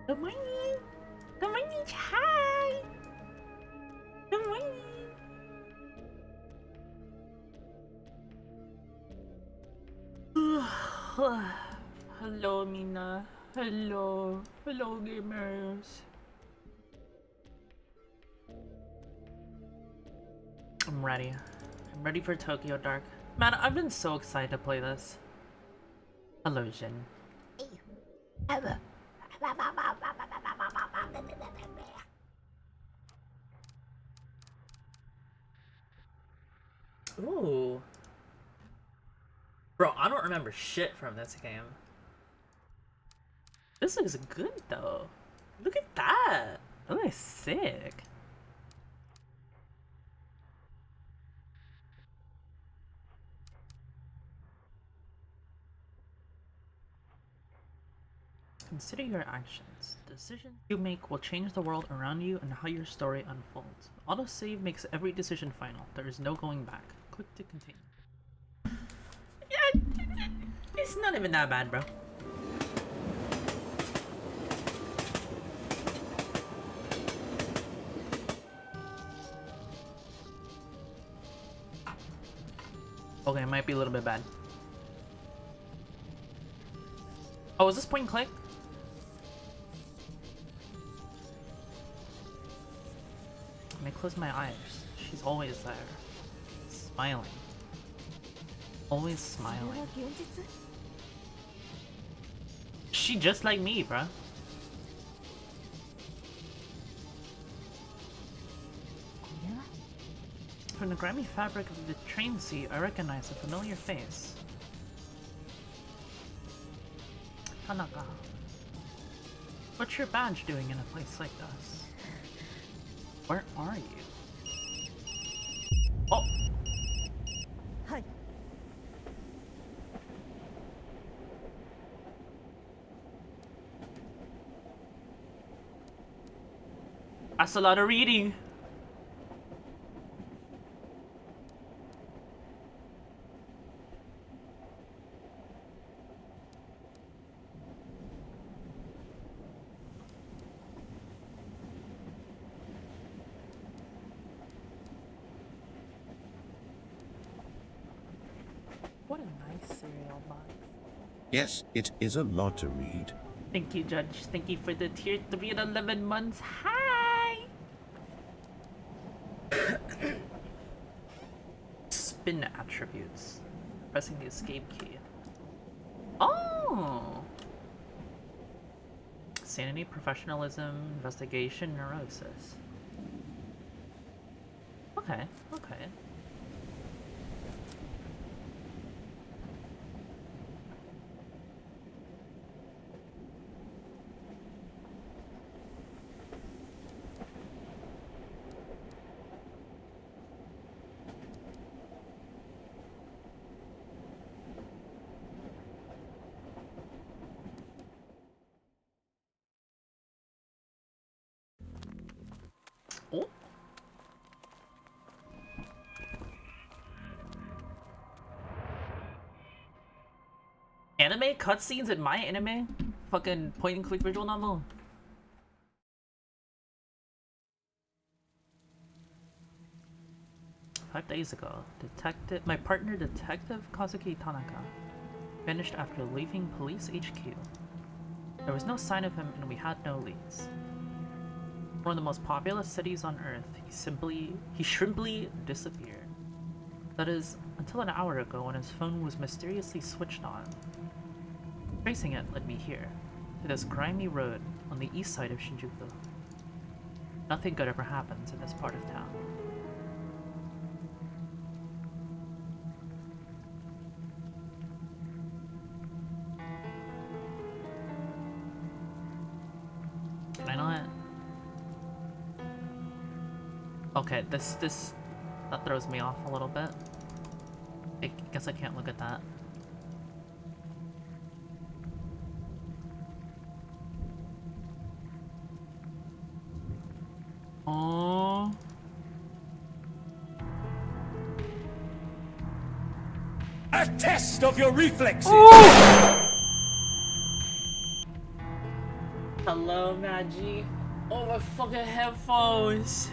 Good morning. Good morning. Hi. Good morning. Hello, Mina. Hello. Hello, gamers. I'm ready. I'm ready for Tokyo Dark. Man, I've been so excited to play this. Hello, Jin. Ooh. Bro, I don't remember shit from this game. This looks good, though. Look at that. That looks sick. Consider your actions. The decisions you make will change the world around you and how your story unfolds. Autosave makes every decision final. There is no going back. Click to continue. Yeah, it's not even that bad, bro. Okay, it might be a little bit bad. Oh, is this point and click? Let me close my eyes. She's always there. Smiling. Always smiling. She just like me, bruh. From the grimy fabric of the train seat, I recognize a familiar face. Tanaka. What's your badge doing in a place like this? Where are you? Oh! Hi. That's a lot of reading. What a nice cereal box. Yes, it is a lot to read. Thank you, Judge. Thank you for the tier 3 and 11 months. Hi! Spin attributes. Pressing the escape key. Oh! Sanity, professionalism, investigation, neurosis. Okay, okay. Oh. Anime cutscenes in my anime? Fucking point and click visual novel? "5 days ago, my partner Detective Kazuki Tanaka vanished after leaving police HQ. There was no sign of him and we had no leads. One of the most populous cities on Earth, he shrimply disappeared. That is, until an hour ago when his phone was mysteriously switched on. Tracing it led me here, to this grimy road on the east side of Shinjuku. Nothing good ever happens in this part of town. Can I not? Okay, that throws me off a little bit. I guess I can't look at that. Oh. A test of your reflexes! Hello, Maggie. Oh, my fucking headphones.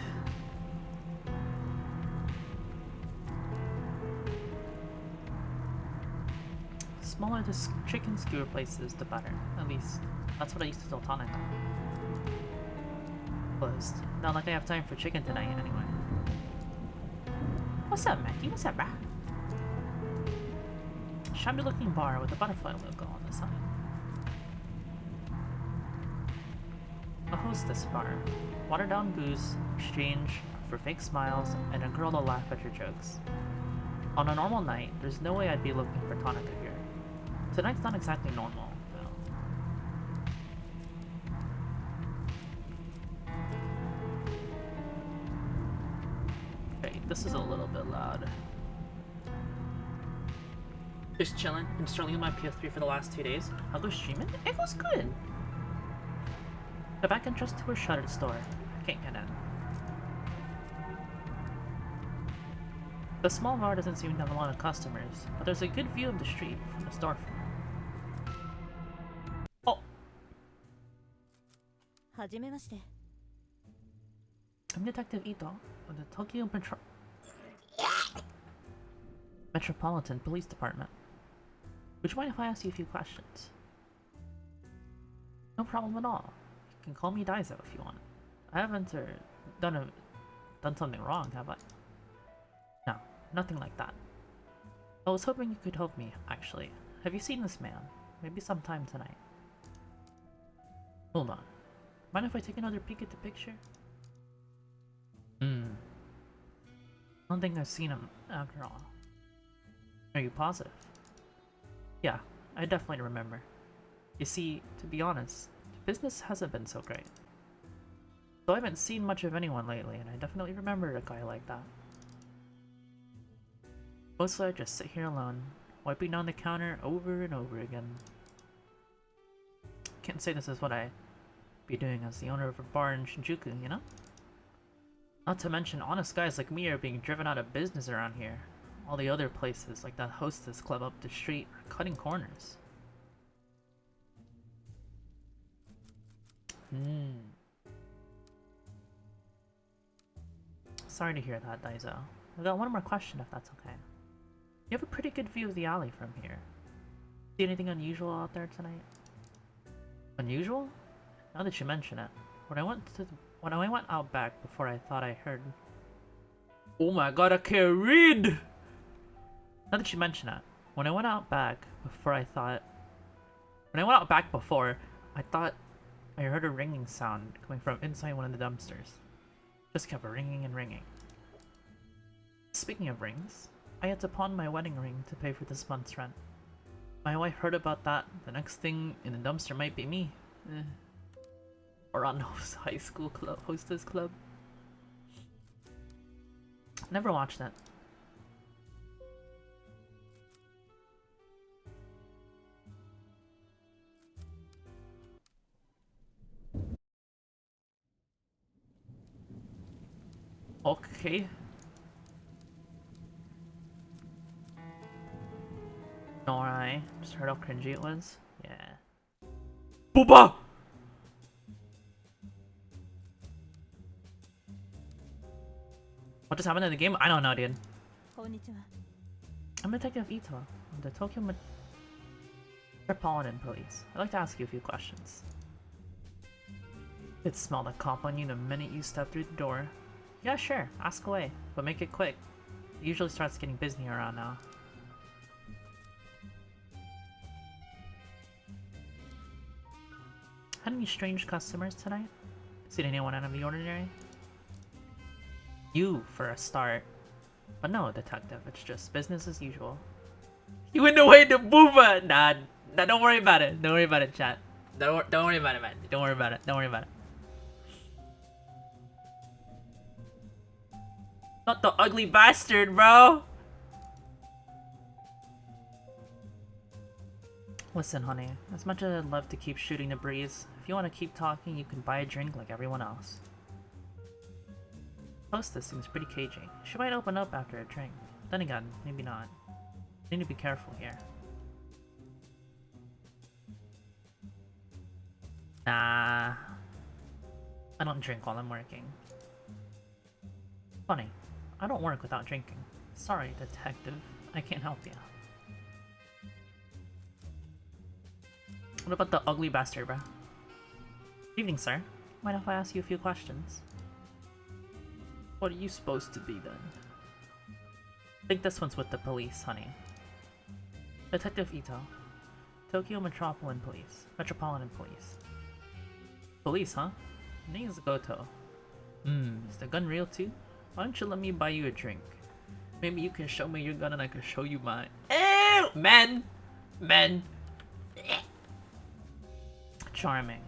The smaller the chicken skewer places, the better. At least, that's what I used to tell Tanaka. Closed. Not like I have time for chicken tonight, anyway. What's up, Maggie? What's up, brah? Shabby-looking bar with a butterfly logo on the side. A hostess bar. Watered-down booze, exchange for fake smiles, and a girl to laugh at your jokes. On a normal night, there's no way I'd be looking for Tanaka here. Tonight's not exactly normal, though. Okay, this is a little bit loud. Just chilling. Been struggling with my PS3 for the last 2 days. I'll go streaming? It was good! The back entrance to a shuttered store. I can't get in. The small bar doesn't seem to have a lot of customers, but there's a good view of the street from the storefront. Oh! はじめまして。 I'm Detective Ito of the Tokyo Metropolitan Police Department. Would you mind if I ask you a few questions? No problem at all. You can call me Daiso if you want. I haven't done something wrong, have I? No, nothing like that. I was hoping you could help me, actually. Have you seen this man? Maybe sometime tonight. Hold on. Mind if I take another peek at the picture? I don't think I've seen him after all. Are you positive? Yeah, I definitely remember. You see, to be honest, business hasn't been so great. So I haven't seen much of anyone lately, and I definitely remember a guy like that. Mostly I just sit here alone, wiping down the counter over and over again. Can't say this is what I'd be doing as the owner of a bar in Shinjuku, you know? Not to mention, honest guys like me are being driven out of business around here. All the other places, like that hostess club up the street, are cutting corners. Sorry to hear that, Daiso. I got one more question if that's okay. You have a pretty good view of the alley from here. See anything unusual out there tonight? Unusual? Now that you mention it, when I went out back before I thought I heard. Oh my god, I can't read! Now that you mention it, when I went out back before I thought I heard a ringing sound coming from inside one of the dumpsters. Just kept ringing and ringing. Speaking of rings, I had to pawn my wedding ring to pay for this month's rent. My wife heard about that. The next thing in the dumpster might be me. Or on high school club, hostess club. Never watched it. Okay. Alright. Just heard how cringy it was. Yeah. Booba! What just happened in the game? I don't know, dude. こんにちは。 I'm Detective Ito of the Tokyo Metropolitan Police. I'd like to ask you a few questions. It smelled like cop on you the minute you stepped through the door. Yeah, sure. Ask away, but make it quick. It usually starts getting busy around now. Had any strange customers tonight? Seen anyone out of the ordinary? You, for a start. But no, detective, it's just business as usual. You went away to Booba! Nah, don't worry about it. Don't worry about it, chat. Don't worry about it, man. Don't worry about it. Don't worry about it. Not the ugly bastard, bro! Listen, honey. As much as I'd love to keep shooting the breeze, if you want to keep talking, you can buy a drink like everyone else. Hostess seems pretty cagey. She might open up after a drink. Then again, maybe not. Need to be careful here. Nah. I don't drink while I'm working. Funny. I don't work without drinking. Sorry, detective. I can't help you. What about the ugly bastard, bruh? Evening, sir. Mind if I ask you a few questions? What are you supposed to be, then? I think this one's with the police, honey. Detective Ito. Tokyo Metropolitan Police. Metropolitan Police. Police, huh? Name is Goto. Is the gun real too? Why don't you let me buy you a drink? Maybe you can show me your gun and I can show you mine. Ew! Men! Men! Charming.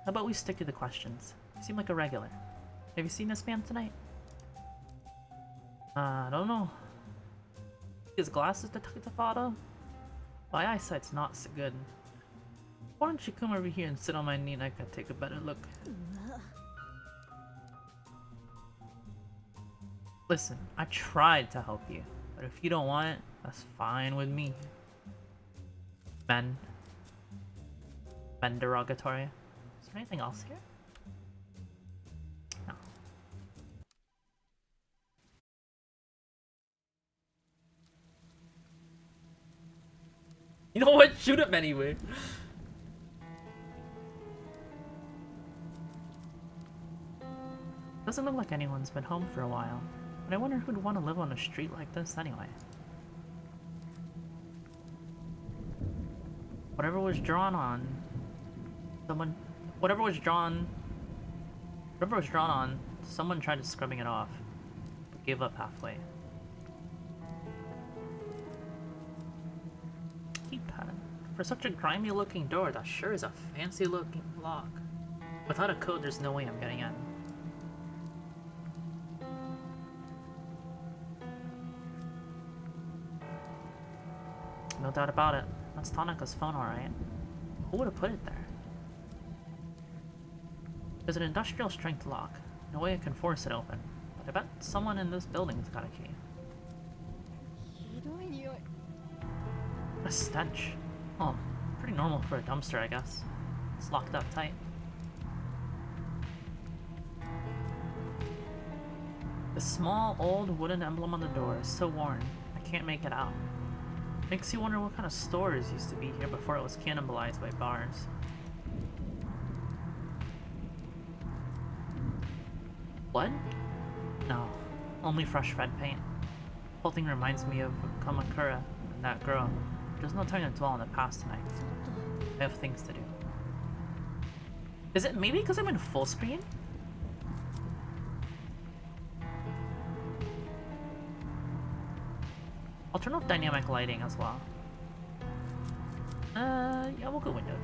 How about we stick to the questions? You seem like a regular. Have you seen this man tonight? I don't know. His glasses, Detective Otto? My eyesight's not so good. Why don't you come over here and sit on my knee and I can take a better look? Listen, I tried to help you, but if you don't want it, that's fine with me. Men. Men derogatory. Is there anything else here? No. You know what? Shoot him anyway. Doesn't look like anyone's been home for a while. But I wonder who'd want to live on a street like this anyway. Whatever was drawn on... Whatever was drawn on, someone tried scrubbing it off, but gave up halfway. Keypad. For such a grimy looking door, that sure is a fancy looking lock. Without a code, there's no way I'm getting in. No doubt about it. That's Tanaka's phone, alright. Who would have put it there? There's an industrial strength lock. No way I can force it open. But I bet someone in this building's got a key. A stench. Oh, pretty normal for a dumpster, I guess. It's locked up tight. The small, old wooden emblem on the door is so worn, I can't make it out. Makes you wonder what kind of stores used to be here before it was cannibalized by bars. What? No, only fresh red paint. The whole thing reminds me of Kamakura and that girl. There's no time to dwell on the past tonight. I have things to do. Is it maybe because I'm in full screen? I'll turn off dynamic lighting as well. Yeah, we'll go window.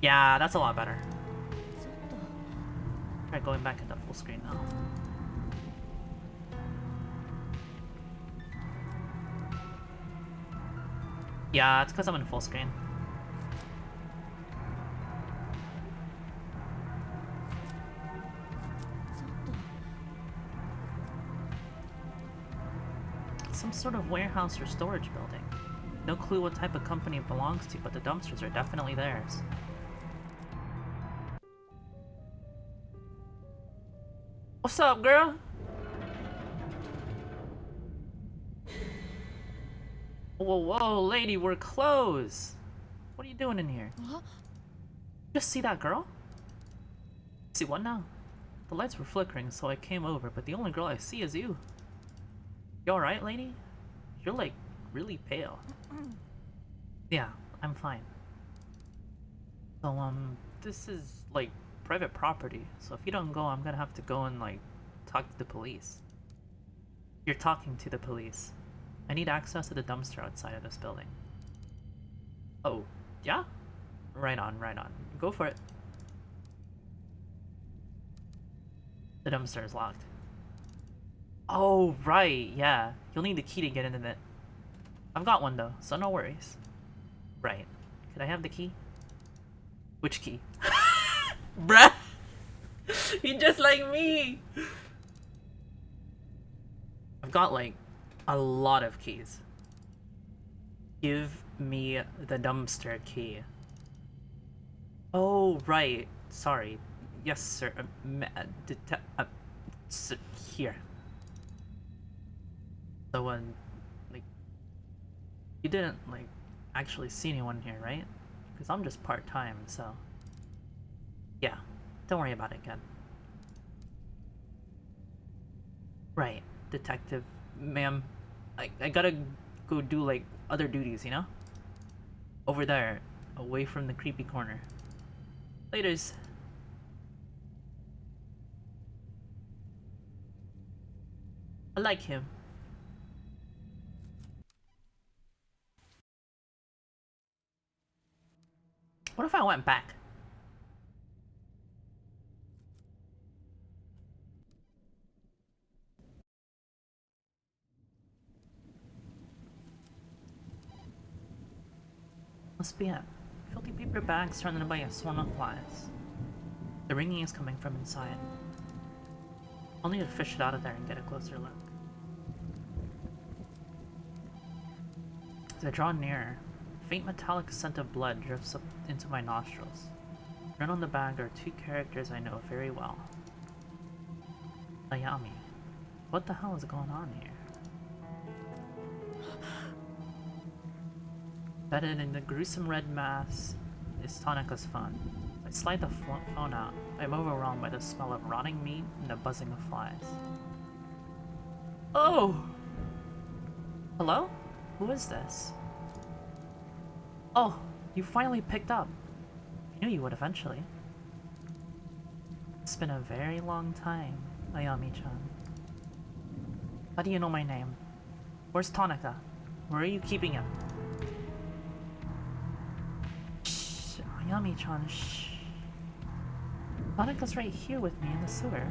Yeah, that's a lot better. Alright, going back into full screen now. Yeah, it's because I'm in full screen. Some sort of warehouse or storage building. No clue what type of company it belongs to, but the dumpsters are definitely theirs. What's up, girl? Whoa, whoa, lady, we're closed. What are you doing in here? What? Just see that girl? See what now? The lights were flickering, so I came over, but the only girl I see is you. You alright, lady? You're, like, really pale. Yeah, I'm fine. So, this is, like, private property, so if you don't go, I'm gonna have to go and, like, talk to the police. You're talking to the police. I need access to the dumpster outside of this building. Oh, yeah? Right on, right on. Go for it. The dumpster is locked. Oh, right, yeah. You'll need the key to get into it. I've got one, though, so no worries. Right. Could I have the key? Which key? Bruh! You're just like me! I've got, like, a lot of keys. Give me the dumpster key. Oh, right. Sorry. Yes, sir. Here. So, like, you didn't, like, actually see anyone here, right? Because I'm just part-time, so... Yeah, don't worry about it, kid. Right, detective, ma'am. I gotta go do, like, other duties, you know? Over there, away from the creepy corner. Laters. I like him. What if I went back? Must be it. Filthy paper bags surrounded by a swarm of flies. The ringing is coming from inside. I'll need to fish it out of there and get a closer look. As I draw nearer, a faint metallic scent of blood drifts up into my nostrils. Written on the bag are two characters I know very well. Ayami. What the hell is going on here? Bedded in the gruesome red mass is Tanaka's phone. I slide the phone out. I'm overwhelmed by the smell of rotting meat and the buzzing of flies. Oh! Hello? Who is this? Oh, you finally picked up. I knew you would eventually. It's been a very long time, Ayami-chan. How do you know my name? Where's Tanaka? Where are you keeping him? Shh, Ayami-chan, shh. Tanaka's right here with me in the sewer.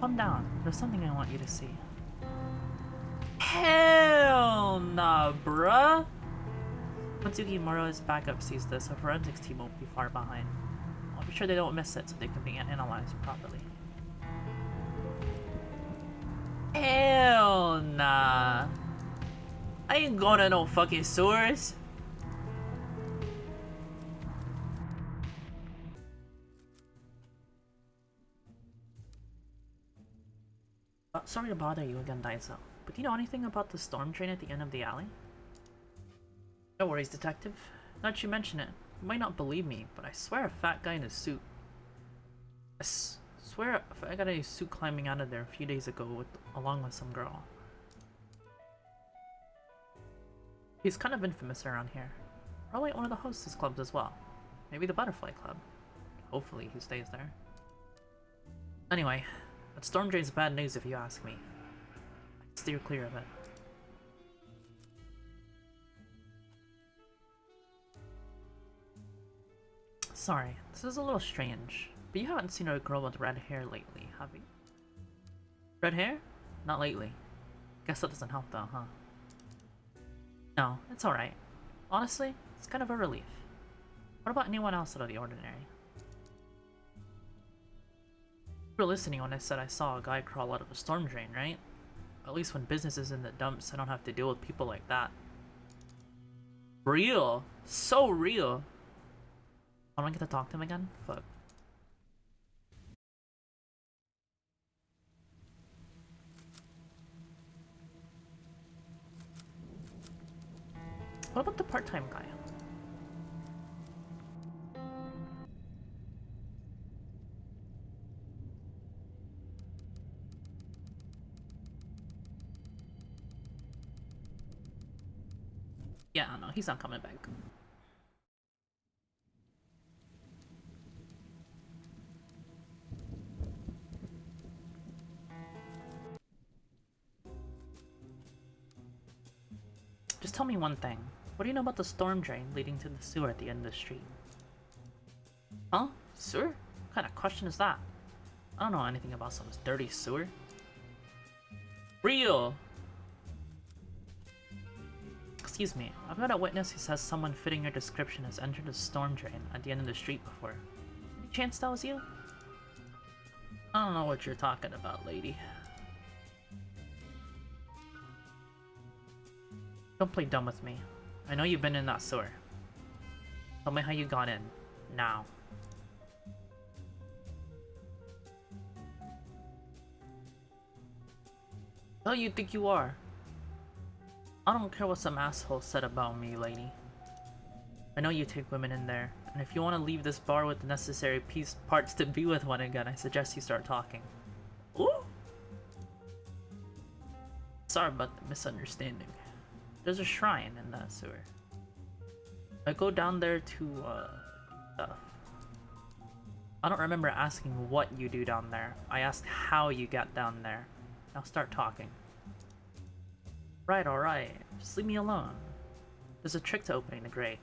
Calm down, there's something I want you to see. Hell nah, bruh! Once Yukimura's backup sees this, a forensics team won't be far behind. I'll be sure they don't miss it so they can be analyzed properly. Hell nah. I ain't going to no fucking sewers. Sorry to bother you again, Daiso, but do you know anything about the storm drain at the end of the alley? No worries, detective. Now that you mention it, you might not believe me, but I swear a fat guy in a suit. I swear a fat guy in a suit climbing out of there a few days ago along with some girl. He's kind of infamous around here. Probably at one of the hostess clubs as well. Maybe the Butterfly Club. Hopefully he stays there. Anyway, that storm drain's bad news if you ask me. I'd steer clear of it. Sorry, this is a little strange, but you haven't seen a girl with red hair lately, have you? Red hair? Not lately. Guess that doesn't help though, huh? No, it's alright. Honestly, it's kind of a relief. What about anyone else out of the ordinary? You were listening when I said I saw a guy crawl out of a storm drain, right? At least when business is in the dumps, I don't have to deal with people like that. Real! So real! I don't get to talk to him again? Fuck. What about the part-time guy? Yeah, no, he's not coming back. Just tell me one thing. What do you know about the storm drain leading to the sewer at the end of the street? Huh? Sewer? What kind of question is that? I don't know anything about some dirty sewer. Real! Excuse me, I've got a witness who says someone fitting your description has entered a storm drain at the end of the street before. Any chance that was you? I don't know what you're talking about, lady. Don't play dumb with me. I know you've been in that sewer. Tell me how you got in. Now. Who you think you are? I don't care what some asshole said about me, lady. I know you take women in there, and if you want to leave this bar with the necessary parts to be with one again, I suggest you start talking. Ooh! Sorry about the misunderstanding. There's a shrine in that sewer. I go down there to, stuff. I don't remember asking what you do down there. I asked how you got down there. Now start talking. Right, alright. Just leave me alone. There's a trick to opening the grate.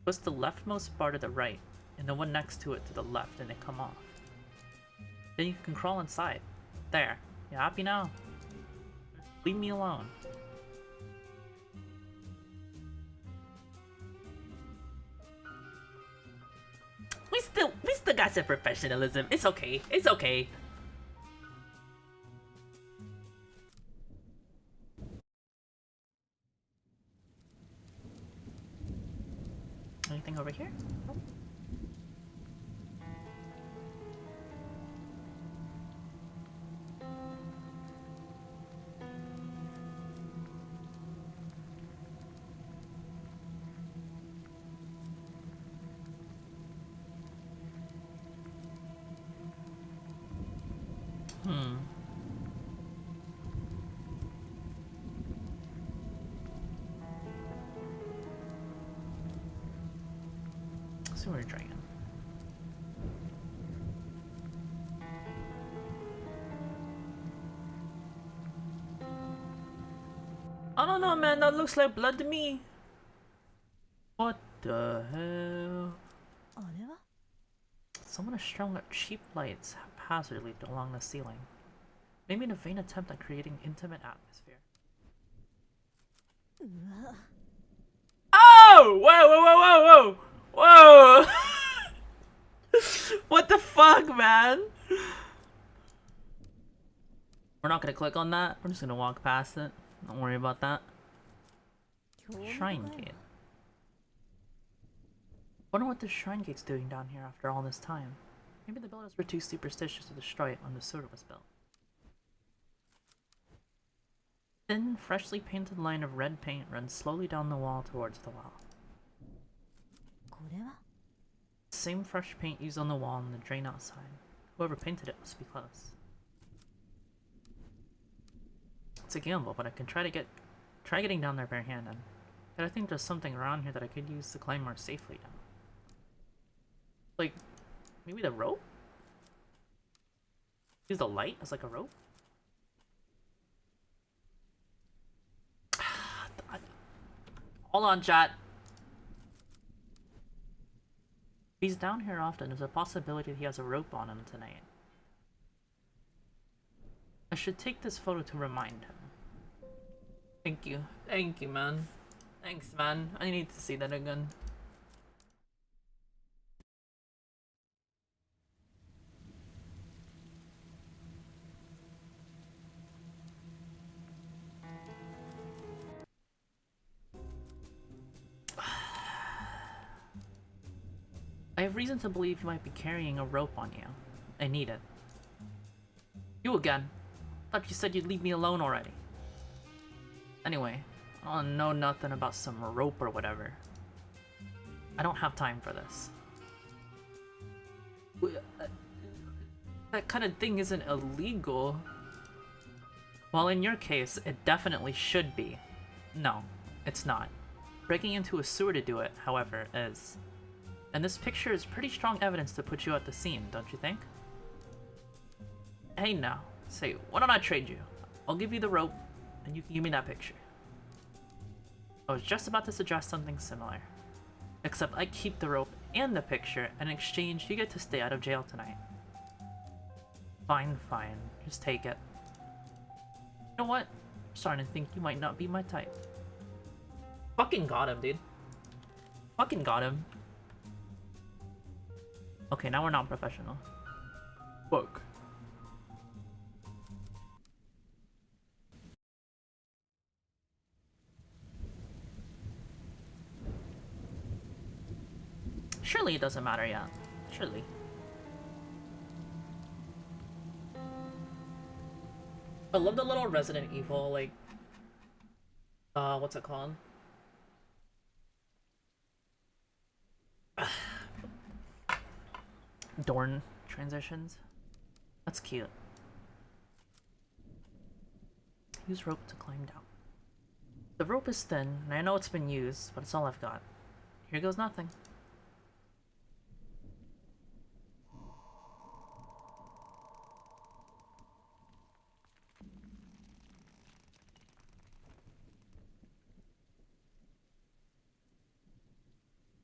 Twist the leftmost bar to the right, and the one next to it to the left, and it come off. Then you can crawl inside. There. You happy now? Leave me alone. We still got some professionalism. It's okay. It's okay. Anything over here? Nope. Sewer dragon. I don't know, man. That looks like blood to me. What the hell? Someone has strung up cheap lights haphazardly along the ceiling. Maybe in a vain attempt at creating intimate atmosphere. Oh! Whoa, whoa, whoa, whoa, whoa! Whoa! What the fuck, man? We're not gonna click on that. We're just gonna walk past it. Don't worry about that. Shrine gate. Wonder what the shrine gate's doing down here after all this time. Maybe the builders were too superstitious to destroy it when the sewer was built. Thin, freshly painted line of red paint runs slowly down the wall towards the well. Same fresh paint used on the wall and the drain outside. Whoever painted it must be close. It's a gamble, but I can try getting down there barehanded. But I think there's something around here that I could use to climb more safely down. Like, maybe the rope? Use the light as like a rope? Hold on, chat. If he's down here often, there's a possibility he has a rope on him tonight. I should take this photo to remind him. Thank you. Thank you, man. Thanks, man. I need to see that again. I have reason to believe you might be carrying a rope on you. I need it. You again. Thought you said you'd leave me alone already. Anyway, I don't know nothing about some rope or whatever. I don't have time for this. That kind of thing isn't illegal. Well, in your case, it definitely should be. No, it's not. Breaking into a sewer to do it, however, is. And this picture is pretty strong evidence to put you at the scene, don't you think? Hey now, say, why don't I trade you? I'll give you the rope, and you can give me that picture. I was just about to suggest something similar. Except I keep the rope and the picture, and in exchange, you get to stay out of jail tonight. Fine, fine. Just take it. You know what? I'm starting to think you might not be my type. Fucking got him, dude. Fucking got him. Okay, now we're not professional. Fuck. Surely it doesn't matter yet. Surely. I love the little Resident Evil, like, what's it called? Dorn transitions. That's cute. Use rope to climb down. The rope is thin, and I know it's been used, but it's all I've got. Here goes nothing.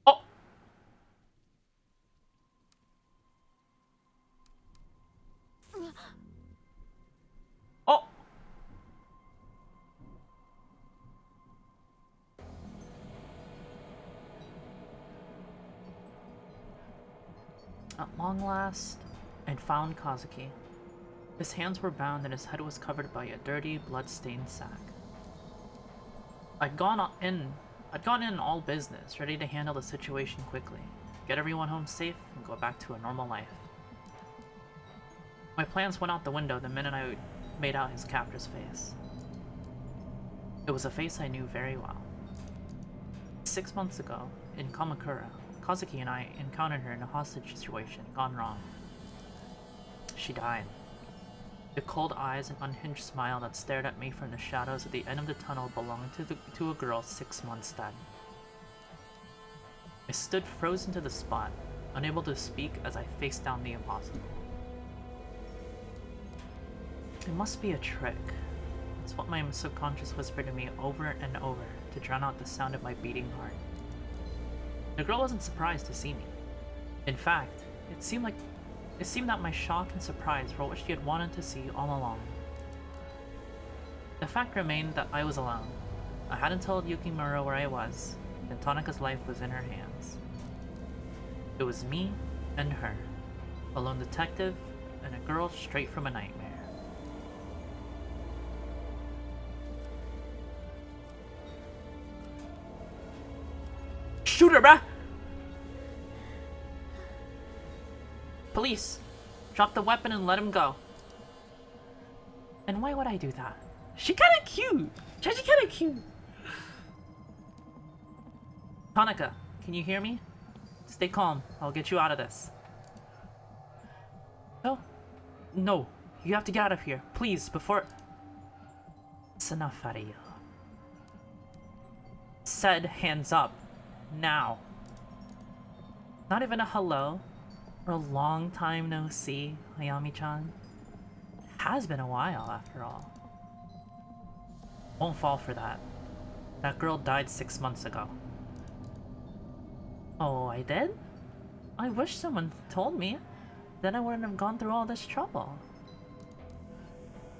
Oh! Oh! At long last, I'd found Kazuki. His hands were bound and his head was covered by a dirty, blood-stained sack. I'd gone in all business, ready to handle the situation quickly, get everyone home safe, and go back to a normal life. My plans went out the window the minute I made out his captor's face. It was a face I knew very well. 6 months ago, in Kamakura, Kazuki and I encountered her in a hostage situation gone wrong. She died. The cold eyes and unhinged smile that stared at me from the shadows at the end of the tunnel belonged to a girl 6 months dead. I stood frozen to the spot, unable to speak as I faced down the impossible. It must be a trick. It's what my subconscious whispered to me over and over to drown out the sound of my beating heart. The girl wasn't surprised to see me. In fact, it seemed that my shock and surprise were what she had wanted to see all along. The fact remained that I was alone. I hadn't told Yukimura where I was, and Tanaka's life was in her hands. It was me and her, a lone detective and a girl straight from a nightmare. Shoot her, bruh! Police! Drop the weapon and let him go. And why would I do that? She kinda cute! She's kinda cute! Tanaka, can you hear me? Stay calm. I'll get you out of this. No. No. You have to get out of here. Please, before... It's enough out of you. Said hands up. Now. Not even a hello? Or a long time no see, Ayami-chan? It has been a while, after all. Won't fall for that. That girl died 6 months ago. Oh, I did? I wish someone told me. Then I wouldn't have gone through all this trouble.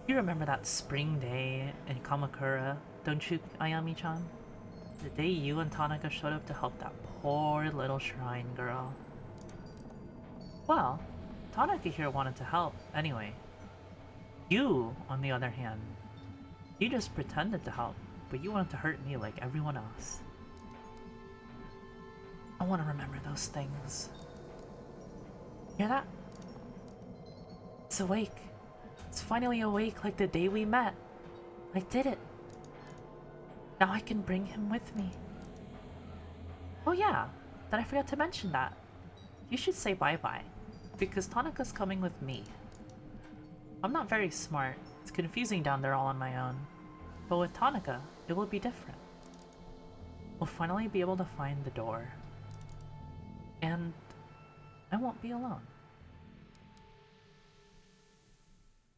You remember that spring day in Kamakura, don't you, Ayami-chan? The day you and Tanaka showed up to help that poor little shrine girl. Well, Tanaka here wanted to help, anyway. You, on the other hand, you just pretended to help, but you wanted to hurt me like everyone else. I want to remember those things. Hear that? It's awake. It's finally awake like the day we met. I did it. Now I can bring him with me. Oh yeah, did I forget to mention that? You should say bye-bye, because Tanaka's coming with me. I'm not very smart. It's confusing down there all on my own. But with Tanaka, it will be different. We'll finally be able to find the door. And I won't be alone.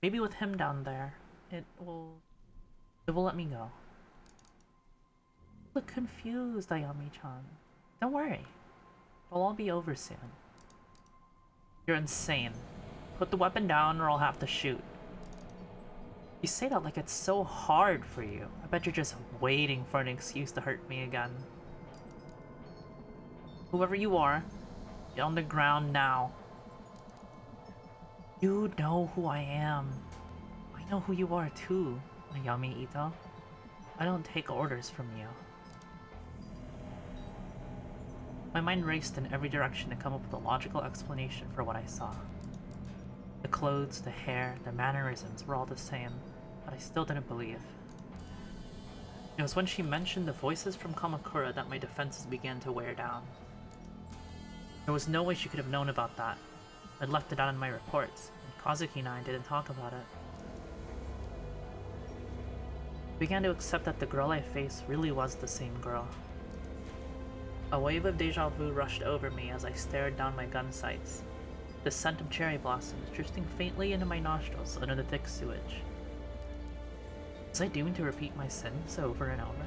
Maybe with him down there, it will let me go. Look confused, Ayami-chan. Don't worry. It'll all be over soon. You're insane. Put the weapon down or I'll have to shoot. You say that like it's so hard for you. I bet you're just waiting for an excuse to hurt me again. Whoever you are, get on the ground now. You know who I am. I know who you are too, Ayami Ito. I don't take orders from you. My mind raced in every direction to come up with a logical explanation for what I saw. The clothes, the hair, the mannerisms were all the same, but I still didn't believe. It was when she mentioned the voices from Kamakura that my defenses began to wear down. There was no way she could have known about that. I'd left it out in my reports, and Kazuki and I didn't talk about it. I began to accept that the girl I faced really was the same girl. A wave of deja vu rushed over me as I stared down my gun sights, the scent of cherry blossoms drifting faintly into my nostrils under the thick sewage. Was I doomed to repeat my sins over and over?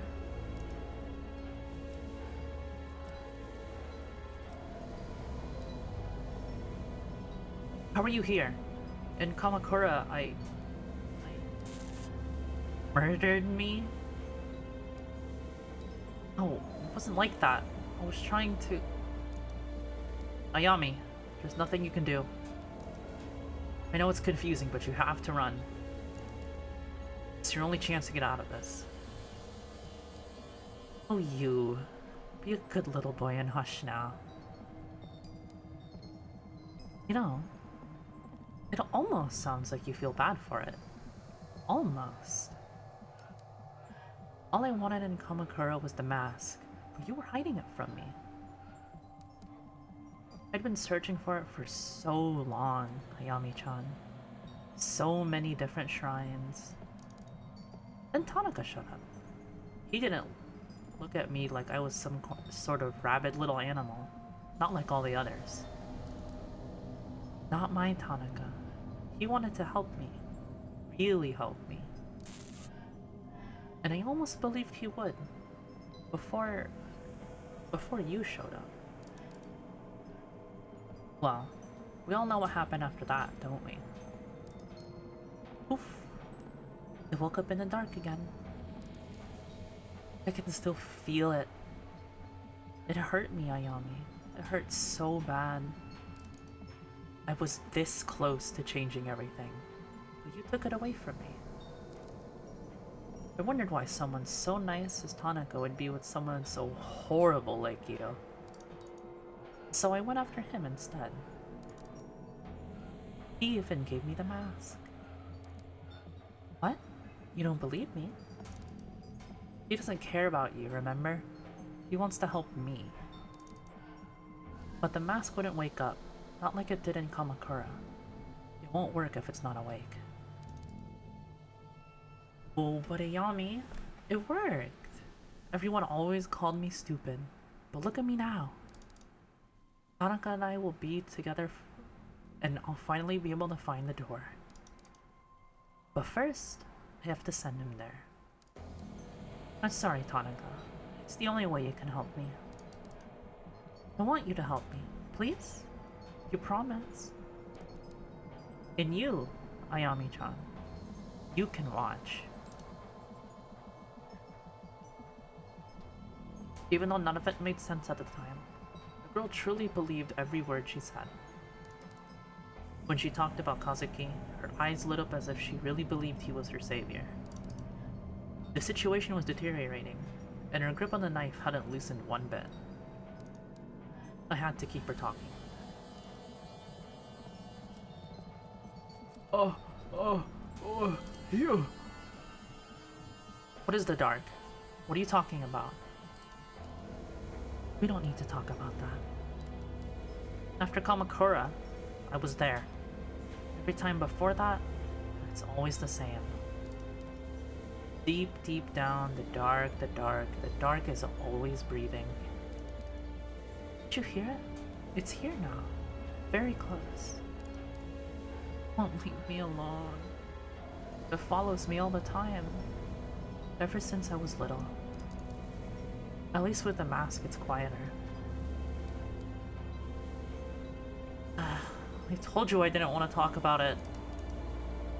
How are you here? In Kamakura, I murdered me? No, it wasn't like that. I was trying to... Ayami, there's nothing you can do. I know it's confusing, but you have to run. It's your only chance to get out of this. Oh, you. Be a good little boy and hush now. You know, it almost sounds like you feel bad for it. Almost. All I wanted in Kamakura was the mask, but you were hiding it from me. I'd been searching for it for so long, Ayami-chan. So many different shrines. Then Tanaka showed up. He didn't look at me like I was some sort of rabid little animal, not like all the others. Not my Tanaka. He wanted to help me. Really help me. And I almost believed he would. Before you showed up. Well, we all know what happened after that, don't we? Oof. I woke up in the dark again. I can still feel it. It hurt me, Ayami. It hurt so bad. I was this close to changing everything, but you took it away from me. I wondered why someone so nice as Tanaka would be with someone so horrible like you. So I went after him instead. He even gave me the mask. What? You don't believe me? He doesn't care about you, remember? He wants to help me. But the mask wouldn't wake up, not like it did in Kamakura. It won't work if it's not awake. Oh, but Ayami, it worked! Everyone always called me stupid, but look at me now. Tanaka and I will be together and I'll finally be able to find the door. But first, I have to send him there. I'm sorry, Tanaka. It's the only way you can help me. I want you to help me, please? You promise? And you, Ayami-chan, you can watch. Even though none of it made sense at the time, the girl truly believed every word she said. When she talked about Kazuki, her eyes lit up as if she really believed he was her savior. The situation was deteriorating, and her grip on the knife hadn't loosened one bit. I had to keep her talking. You. What is the dark? What are you talking about? We don't need to talk about that. After Kamakura, I was there. Every time before that, it's always the same. Deep, deep down, the dark is always breathing. Did you hear it? It's here now. Very close. Won't leave me alone. It follows me all the time. Ever since I was little. At least with the mask, it's quieter. I told you I didn't want to talk about it.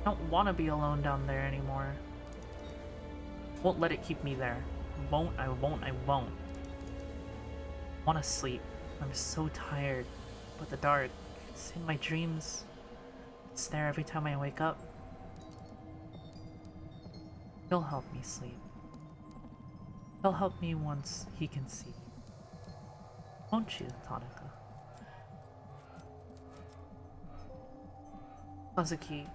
I don't want to be alone down there anymore. Won't let it keep me there. I won't. I want to sleep. I'm so tired. But the dark, it's in my dreams. It's there every time I wake up. He'll help me sleep. He'll help me once he can see. Won't you, Tanaka? Kazuki,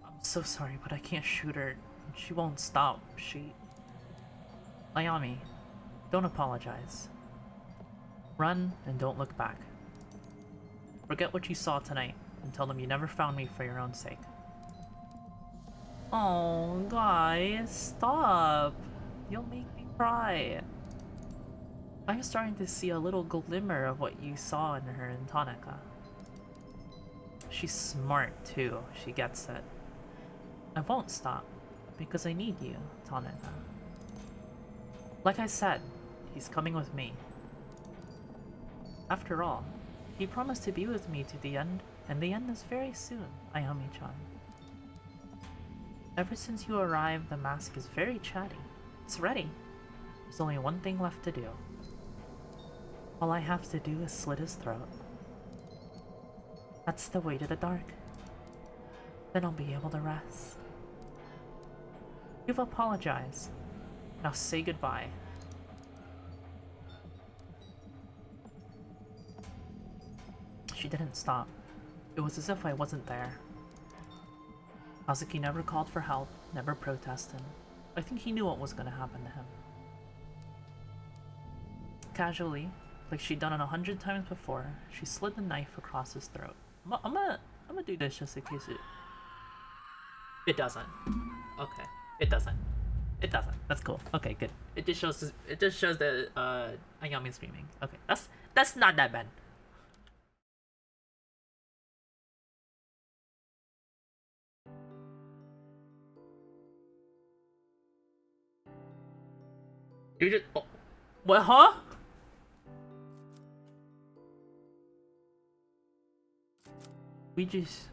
I'm so sorry, but I can't shoot her. She won't stop. Ayami, don't apologize. Run and don't look back. Forget what you saw tonight and tell them you never found me for your own sake. Oh, guys, stop. You'll make me cry. I'm starting to see a little glimmer of what you saw in her in Tanaka. She's smart too, she gets it. I won't stop, because I need you, Tanaka. Like I said, he's coming with me. After all, he promised to be with me to the end, and the end is very soon, Ayami-chan. Ever since you arrived, the mask is very chatty. It's ready. There's only one thing left to do. All I have to do is slit his throat. That's the way to the dark. Then I'll be able to rest. You've apologized. Now say goodbye. She didn't stop. It was as if I wasn't there. Kazuki never called for help, never protested. I think he knew what was going to happen to him. Casually, like she'd done it 100 times before, she slid the knife across his throat. I'm gonna do this just in case it doesn't. Okay, it doesn't. It doesn't. That's cool. Okay, good. It just shows that Ayami's screaming. Okay, that's not that bad. You just what? Huh? We just.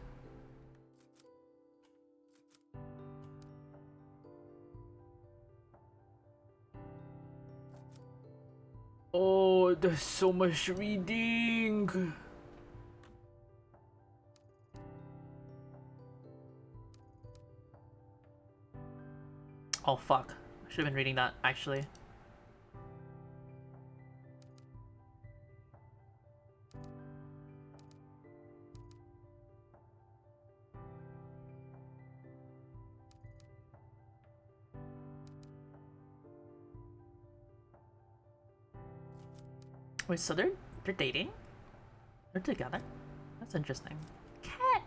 Oh, there's so much reading. Oh fuck. I should have been reading that actually. Wait, so they're dating? They're together? That's interesting. Cat!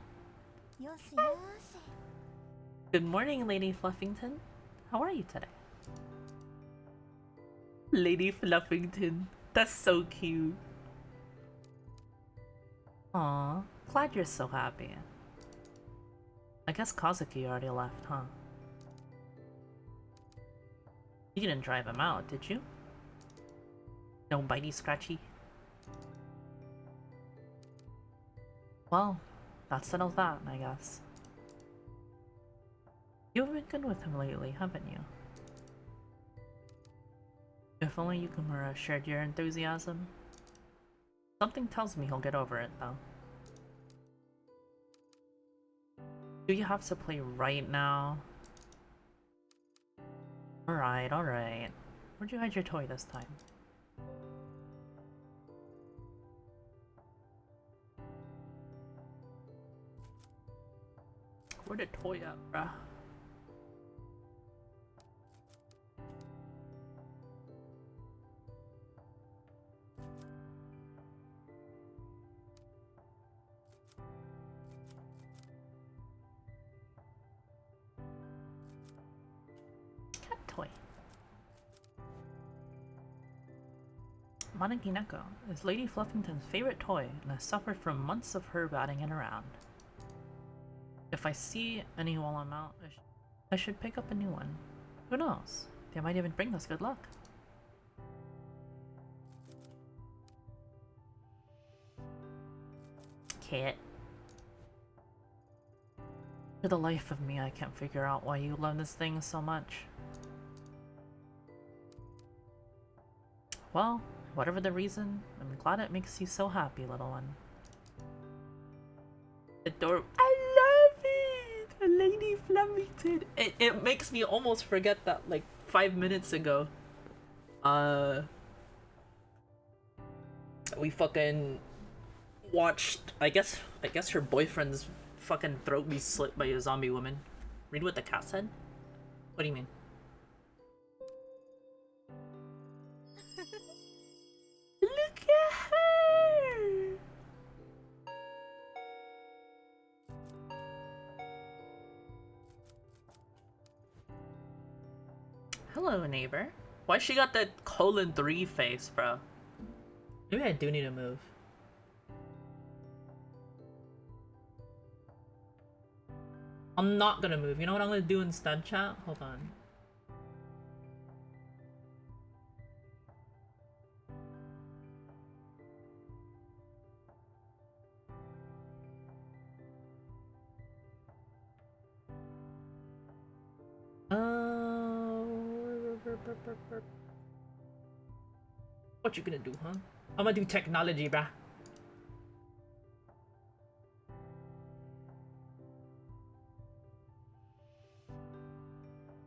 Good morning, Lady Fluffington. How are you today? Lady Fluffington. That's so cute. Aw, glad you're so happy. I guess Kazuki already left, huh? You didn't drive him out, did you? No bitey scratchy? Well, that settles that, I guess. You've been good with him lately, haven't you? If only Yukimura shared your enthusiasm. Something tells me he'll get over it, though. Do you have to play right now? Alright, alright. Where'd you hide your toy this time? Where'd the toy at, bruh? Cat toy. Managineko is Lady Fluffington's favorite toy and has suffered from months of her batting it around. If I see any while I'm out, I should pick up a new one. Who knows? They might even bring us good luck. Cat. For the life of me, I can't figure out why you love this thing so much. Well, whatever the reason, I'm glad it makes you so happy, little one. Adorable. I love it! Lady Fluffington. It makes me almost forget that like 5 minutes ago. We fucking watched. I guess her boyfriend's fucking throat be slit by a zombie woman. Read what the cat said. What do you mean? Look at her. Hello, neighbor. Why she got that :3 face, bro? Maybe I do need to move. I'm not gonna move. You know what I'm gonna do instead, chat? Hold on. What you gonna do, huh? I'm gonna do technology, bruh.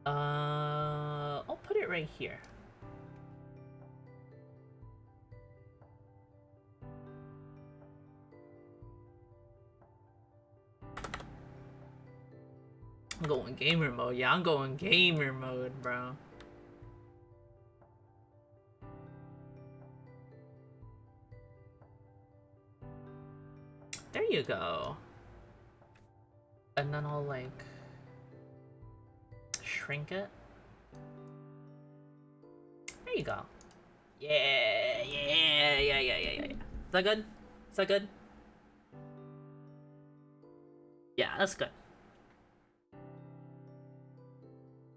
I'll put it right here. I'm going gamer mode. Yeah, I'm going gamer mode, bro. There you go. And then I'll like shrink it. There you go. Yeah. Is that good? Is that good? Yeah, that's good.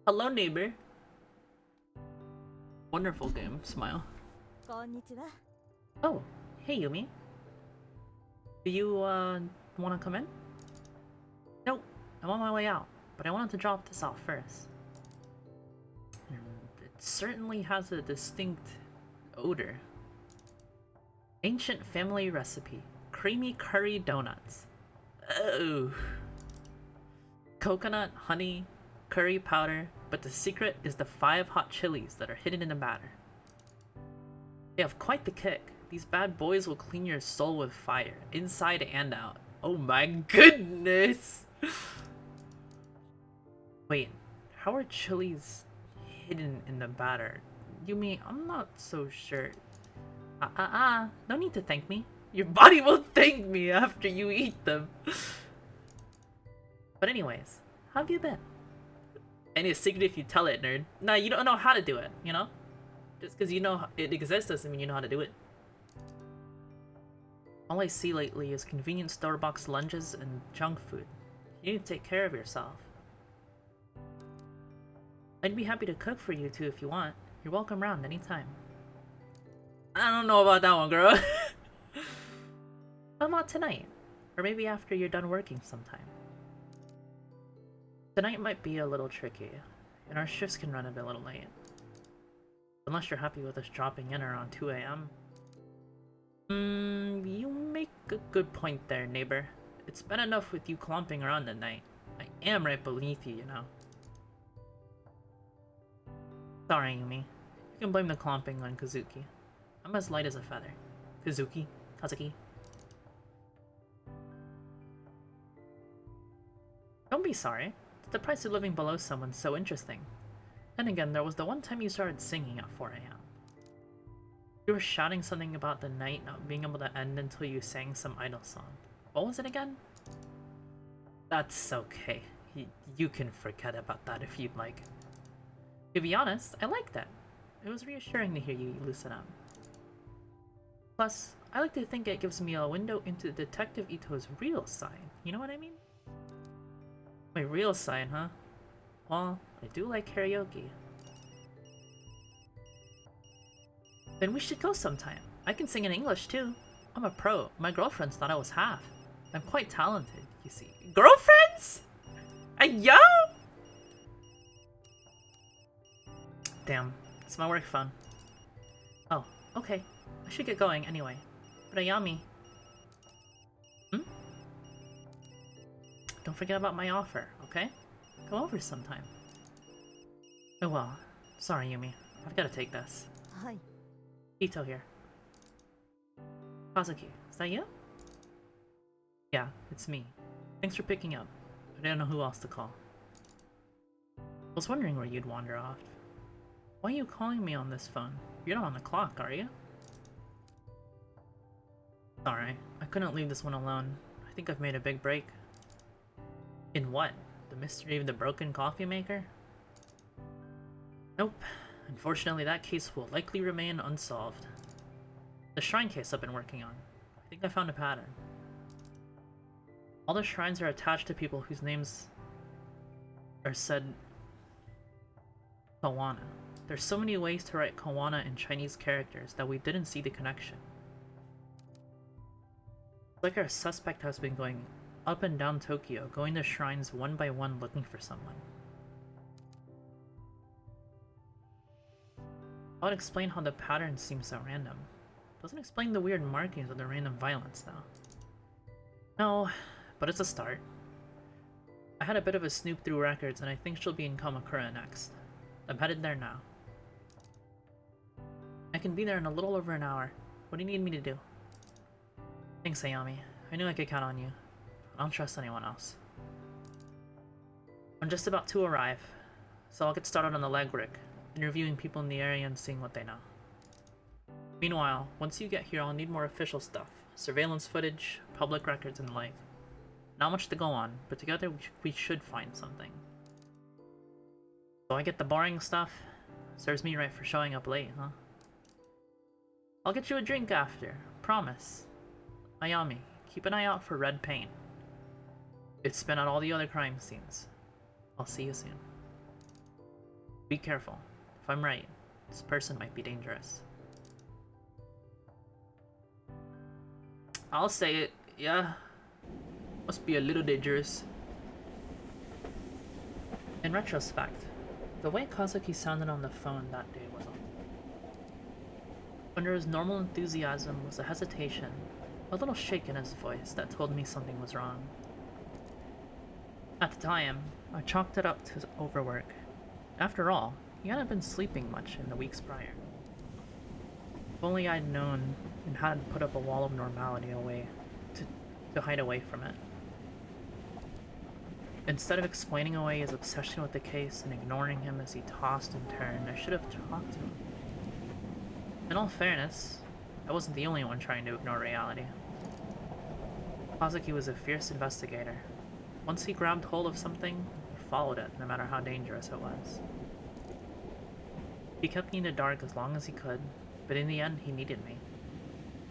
Hello, neighbor. Wonderful game. Smile. こんにちは。 Oh, hey, Yumi. Do you, wanna come in? Nope, I'm on my way out, but I wanted to drop this off first. It certainly has a distinct odor. Ancient family recipe. Creamy curry donuts. Oh. Coconut, honey, curry powder, but the secret is the 5 hot chilies that are hidden in the batter. They have quite the kick. These bad boys will clean your soul with fire, inside and out. Oh my goodness! Wait, how are chilies hidden in the batter? You mean, I'm not so sure. No need to thank me. Your body will thank me after you eat them. But anyways, how have you been? And it's a secret if you tell it, nerd. Nah, you don't know how to do it, you know? Just because you know it exists doesn't mean you know how to do it. All I see lately is convenient store-bought lunches and junk food. You need to take care of yourself. I'd be happy to cook for you too if you want. You're welcome round anytime. I don't know about that one, girl. How about tonight? Or maybe after you're done working sometime. Tonight might be a little tricky, and our shifts can run a bit little late. Unless you're happy with us dropping in around 2 AM. You make a good point there, neighbor. It's been enough with you clomping around at night. I am right beneath you, you know. Sorry, Yumi. You can blame the clomping on Kazuki. I'm as light as a feather. Kazuki. Don't be sorry. It's the price of living below someone so interesting. Then again, there was the one time you started singing at 4 AM. You were shouting something about the night not being able to end until you sang some idol song. What was it again? That's okay. You can forget about that if you'd like. To be honest, I like that. It was reassuring to hear you loosen up. Plus, I like to think it gives me a window into Detective Ito's real side. You know what I mean? My real side, huh? Well, I do like karaoke. Then we should go sometime. I can sing in English too. I'm a pro. My girlfriends thought I was half. I'm quite talented, you see. Girlfriends? Yo! Damn, it's my work phone. Oh, okay. I should get going anyway. But Ayami... Don't forget about my offer, okay? Come over sometime. Oh well. Sorry, Yumi. I've gotta take this. はい。 Ito here. Kazuki, is that you? Yeah, it's me. Thanks for picking up. I didn't know who else to call. I was wondering where you'd wander off. Why are you calling me on this phone? You're not on the clock, are you? Sorry, I couldn't leave this one alone. I think I've made a big break. In what? The mystery of the broken coffee maker? Nope. Unfortunately, that case will likely remain unsolved. The shrine case I've been working on. I think I found a pattern. All the shrines are attached to people whose names are said Kawana. There's so many ways to write Kawana in Chinese characters that we didn't see the connection. It's like our suspect has been going up and down Tokyo, going to shrines one by one looking for someone. I would explain how the pattern seems so random. Doesn't explain the weird markings of the random violence, though. No, but it's a start. I had a bit of a snoop through records, and I think she'll be in Kamakura next. I'm headed there now. I can be there in a little over an hour. What do you need me to do? Thanks, Ayami. I knew I could count on you. I don't trust anyone else. I'm just about to arrive, so I'll get started on the legwork, interviewing people in the area and seeing what they know. Meanwhile, once you get here, I'll need more official stuff. Surveillance footage, public records, and the like. Not much to go on, but together we should find something. So I get the boring stuff? Serves me right for showing up late, huh? I'll get you a drink after. Promise. Ayami, keep an eye out for red paint. It's been at all the other crime scenes. I'll see you soon. Be careful. If I'm right, this person might be dangerous. I'll say it, yeah. Must be a little dangerous. In retrospect, the way Kazuki sounded on the phone that day was off. Under his normal enthusiasm was a hesitation, a little shake in his voice that told me something was wrong. At the time, I chalked it up to overwork. After all, he hadn't been sleeping much in the weeks prior. If only I'd known and hadn't put up a wall of normality away to hide away from it. Instead of explaining away his obsession with the case and ignoring him as he tossed and turned, I should have talked to him. In all fairness, I wasn't the only one trying to ignore reality. Kazuki was a fierce investigator. Once he grabbed hold of something, he followed it, no matter how dangerous it was. He kept me in the dark as long as he could, but in the end, he needed me.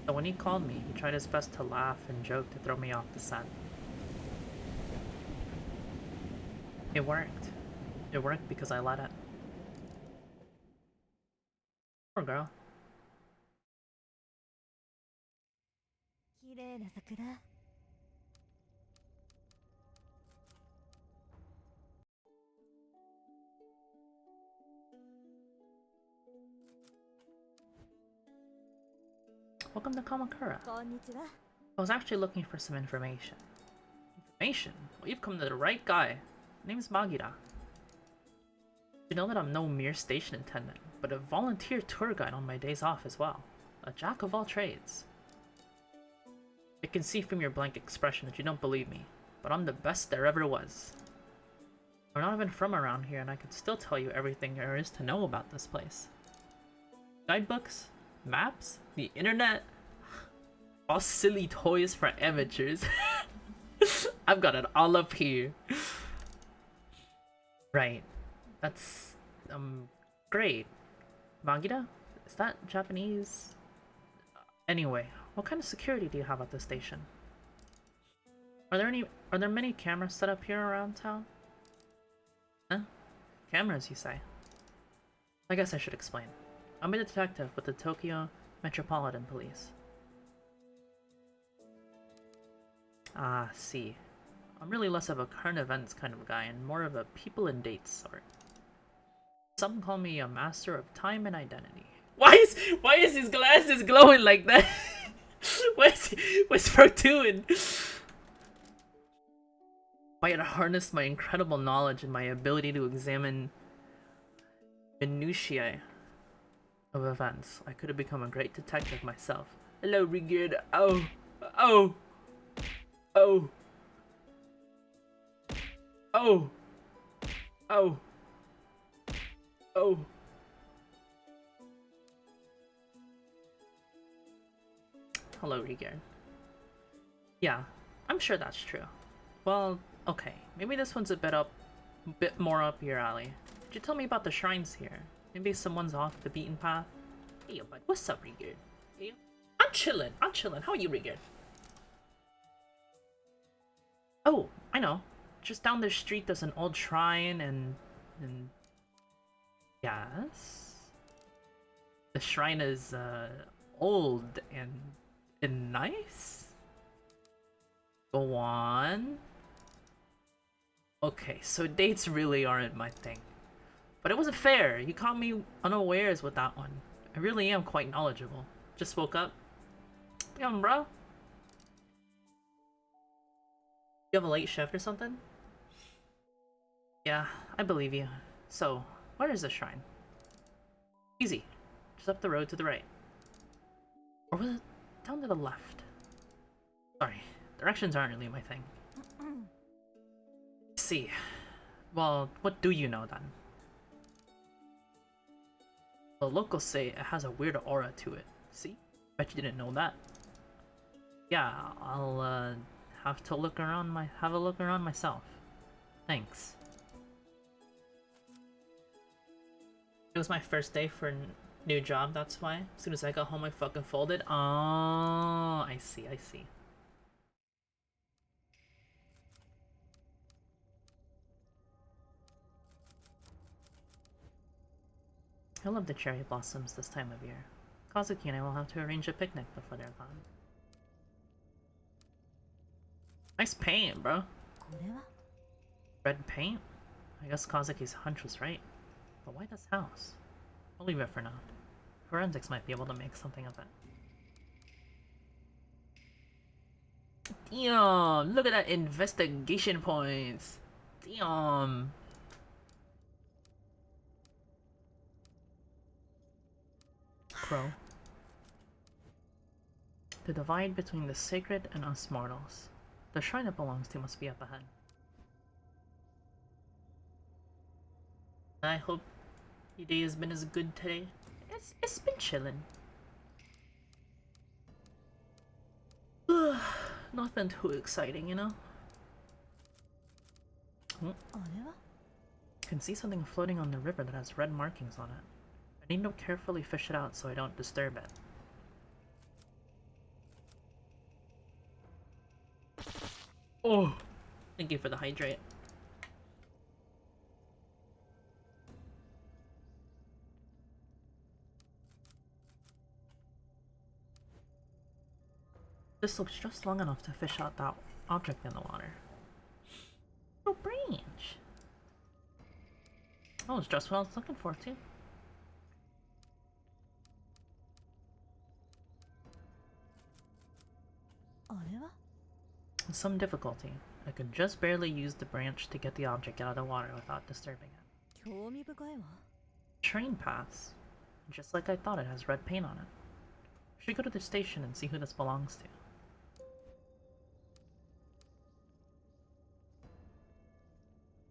So when he called me, he tried his best to laugh and joke to throw me off the scent. It worked. It worked because I let it. Poor girl. 綺麗な桜。Welcome to Kamakura. こんにちは。 I was actually looking for some information. Information? Well, you've come to the right guy. Name's Magira. You know that I'm no mere station attendant, but a volunteer tour guide on my days off as well. A jack of all trades. I can see from your blank expression that you don't believe me, but I'm the best there ever was. I'm not even from around here, and I can still tell you everything there is to know about this place. Guidebooks? Maps? The internet? All silly toys for amateurs. I've got it all up here. Right. That's, great. Magira? Is that Japanese? Anyway, what kind of security do you have at the station? Are there many cameras set up here around town? Huh? Cameras, you say? I guess I should explain. I'm a detective with the Tokyo Metropolitan Police. Ah, see. I'm really less of a current events kind of guy and more of a people and dates sort. Some call me a master of time and identity. Why is his glasses glowing like that? What's Pro doing? I had harnessed my incredible knowledge and my ability to examine minutiae of events, I could have become a great detective myself. Hello, Rigid. Oh. Oh. Oh. Oh. Oh. Oh. Hello, Rigid. Yeah, I'm sure that's true. Well, okay. Maybe this one's bit more up your alley. Could you tell me about the shrines here? Maybe someone's off the beaten path? Hey, yo, bud. What's up, Rigid? Hey, I'm chillin'. I'm chillin'. How are you, Rigid? Oh, I know. Just down the street there's an old shrine and yes. The shrine is old and nice. Go on. Okay, so dates really aren't my thing. But it wasn't fair. You caught me unawares with that one. I really am quite knowledgeable. Just woke up. Damn, bro. You have a late shift or something? Yeah, I believe you. So, where is the shrine? Easy. Just up the road to the right. Or was it down to the left? Sorry, directions aren't really my thing. See. Well, what do you know then? The locals say it has a weird aura to it. See? Bet you didn't know that. Yeah, I'll have a look around myself. Thanks. It was my first day for a new job, that's why. As soon as I got home, I fucking folded. Oh, I see, I see. I love the cherry blossoms this time of year. Kazuki and I will have to arrange a picnic before they're gone. Nice paint, bro. これは Red paint? I guess Kazuki's hunch was right. But why this house? I'll leave it for now. Forensics might be able to make something of it. Damn! Look at that investigation points! Damn! Crow. The divide between the sacred and us mortals. The shrine it belongs to must be up ahead. I hope your day has been as good today. It's been chillin'. Nothing too exciting, you know? あれは Can see something floating on the river that has red markings on it. I need to carefully fish it out so I don't disturb it. Oh! Thank you for the hydrate. This looks just long enough to fish out that object in the water. Oh, branch! Oh, it's just what I was looking for, too. With some difficulty, I could just barely use the branch to get the object out of the water without disturbing it. 興味深いわ Train paths. Just like I thought, it has red paint on it. Should go to the station and see who this belongs to.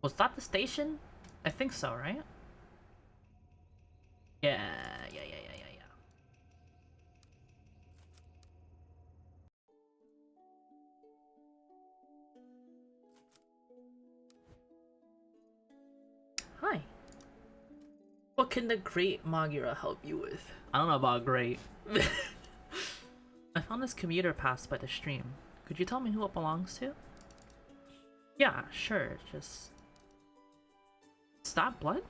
Was that the station? I think so, right? Yeah. Hi. What can the great Magira help you with? I don't know about great. I found this commuter pass by the stream. Could you tell me who it belongs to? Yeah, sure, just... Is that blood?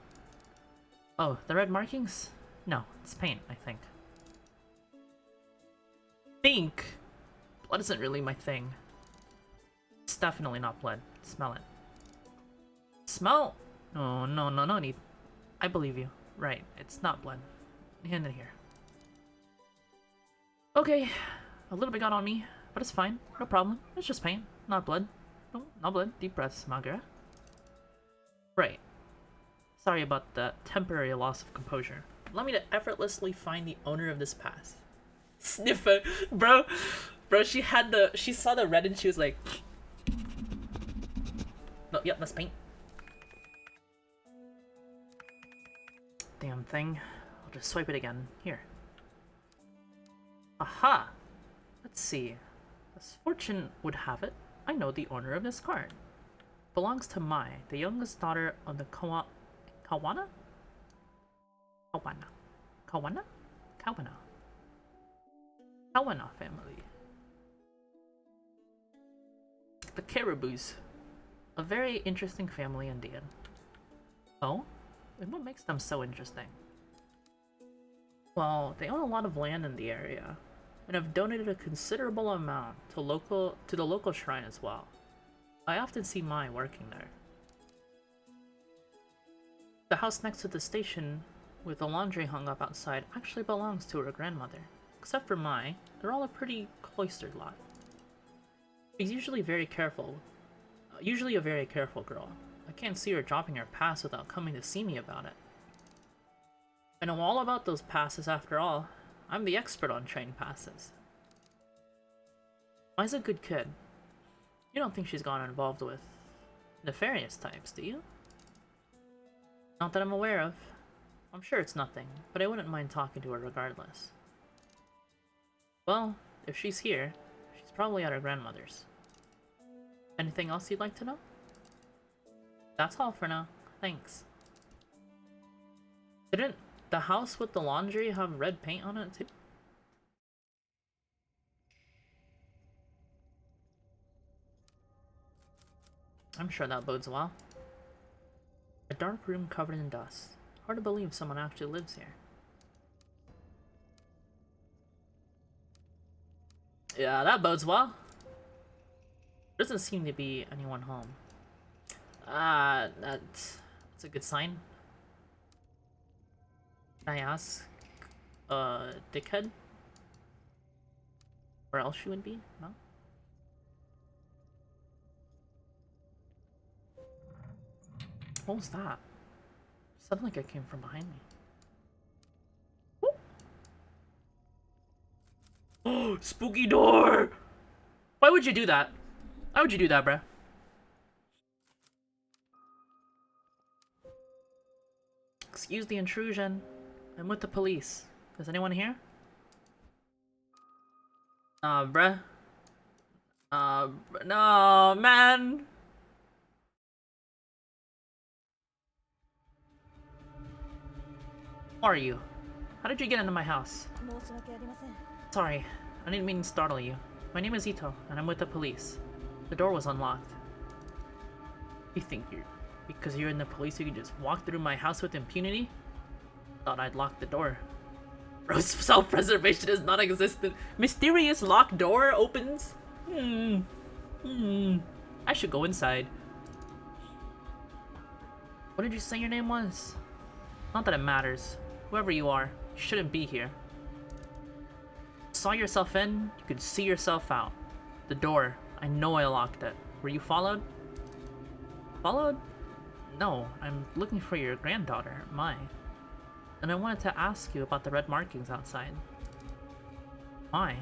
Oh, the red markings? No, it's paint, I think. Think? Blood isn't really my thing. It's definitely not blood. Smell it. Smell? Oh, no need. I believe you. Right, it's not blood. Hand it here. Okay, a little bit got on me, but it's fine. No problem. It's just paint, not blood. No, not blood. Deep breaths, Magira. Right. Sorry about the temporary loss of composure. Allow me to effortlessly find the owner of this pass. Sniffer, bro. Bro, she saw the red and she was like, no, yep, that's paint. Damn thing. I'll just swipe it again. Here. Aha! Let's see. As fortune would have it, I know the owner of this card. Belongs to Mai, the youngest daughter of the Kawana? Kawana? Kawana family. The Caribous. A very interesting family indeed. Oh? And what makes them so interesting? Well, they own a lot of land in the area, and have donated a considerable amount to the local shrine as well. I often see Mai working there. The house next to the station, with the laundry hung up outside, actually belongs to her grandmother. Except for Mai, they're all a pretty cloistered lot. She's usually a very careful girl. I can't see her dropping her pass without coming to see me about it. I know all about those passes after all. I'm the expert on train passes. Mai's a good kid. You don't think she's gotten involved with nefarious types, do you? Not that I'm aware of. I'm sure it's nothing, but I wouldn't mind talking to her regardless. Well, if she's here, she's probably at her grandmother's. Anything else you'd like to know? That's all for now. Thanks. Didn't the house with the laundry have red paint on it too? I'm sure that bodes well. A dark room covered in dust. Hard to believe someone actually lives here. Yeah, that bodes well. There doesn't seem to be anyone home. That's a good sign. Can I ask, dickhead? Where else she would be? No? What was that? Sounded like it came from behind me. Oh, spooky door! Why would you do that? Why would you do that, bruh? Excuse the intrusion. I'm with the police. Is anyone here? Bruh. No, man! Who are you? How did you get into my house? Sorry, I didn't mean to startle you. My name is Ito, and I'm with the police. The door was unlocked. You think because you're in the police you can just walk through my house with impunity? Thought I'd lock the door. Bro's self-preservation is non-existent. Mysterious locked door opens? I should go inside. What did you say your name was? Not that it matters. Whoever you are, you shouldn't be here. Saw yourself in, you could see yourself out. The door, I know I locked it. Were you followed? Followed? No, I'm looking for your granddaughter, Mai. And I wanted to ask you about the red markings outside. Mai?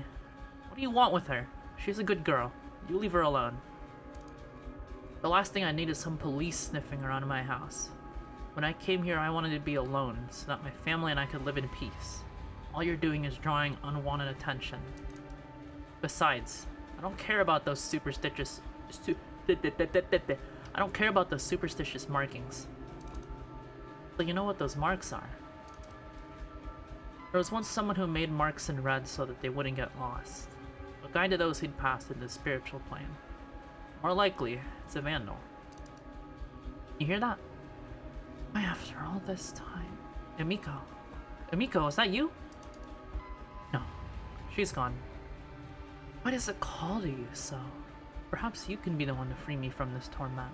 What do you want with her? She's a good girl. You leave her alone. The last thing I need is some police sniffing around my house. When I came here, I wanted to be alone, so that my family and I could live in peace. All you're doing is drawing unwanted attention. Besides, I don't care about those superstitious... I don't care about those superstitious markings. So you know what those marks are? There was once someone who made marks in red so that they wouldn't get lost. A guide to those who'd passed in the spiritual plane. More likely, it's a vandal. You hear that? Why, after all this time? Emiko. Emiko, is that you? No, she's gone. Why does it call to you so? Perhaps you can be the one to free me from this torment.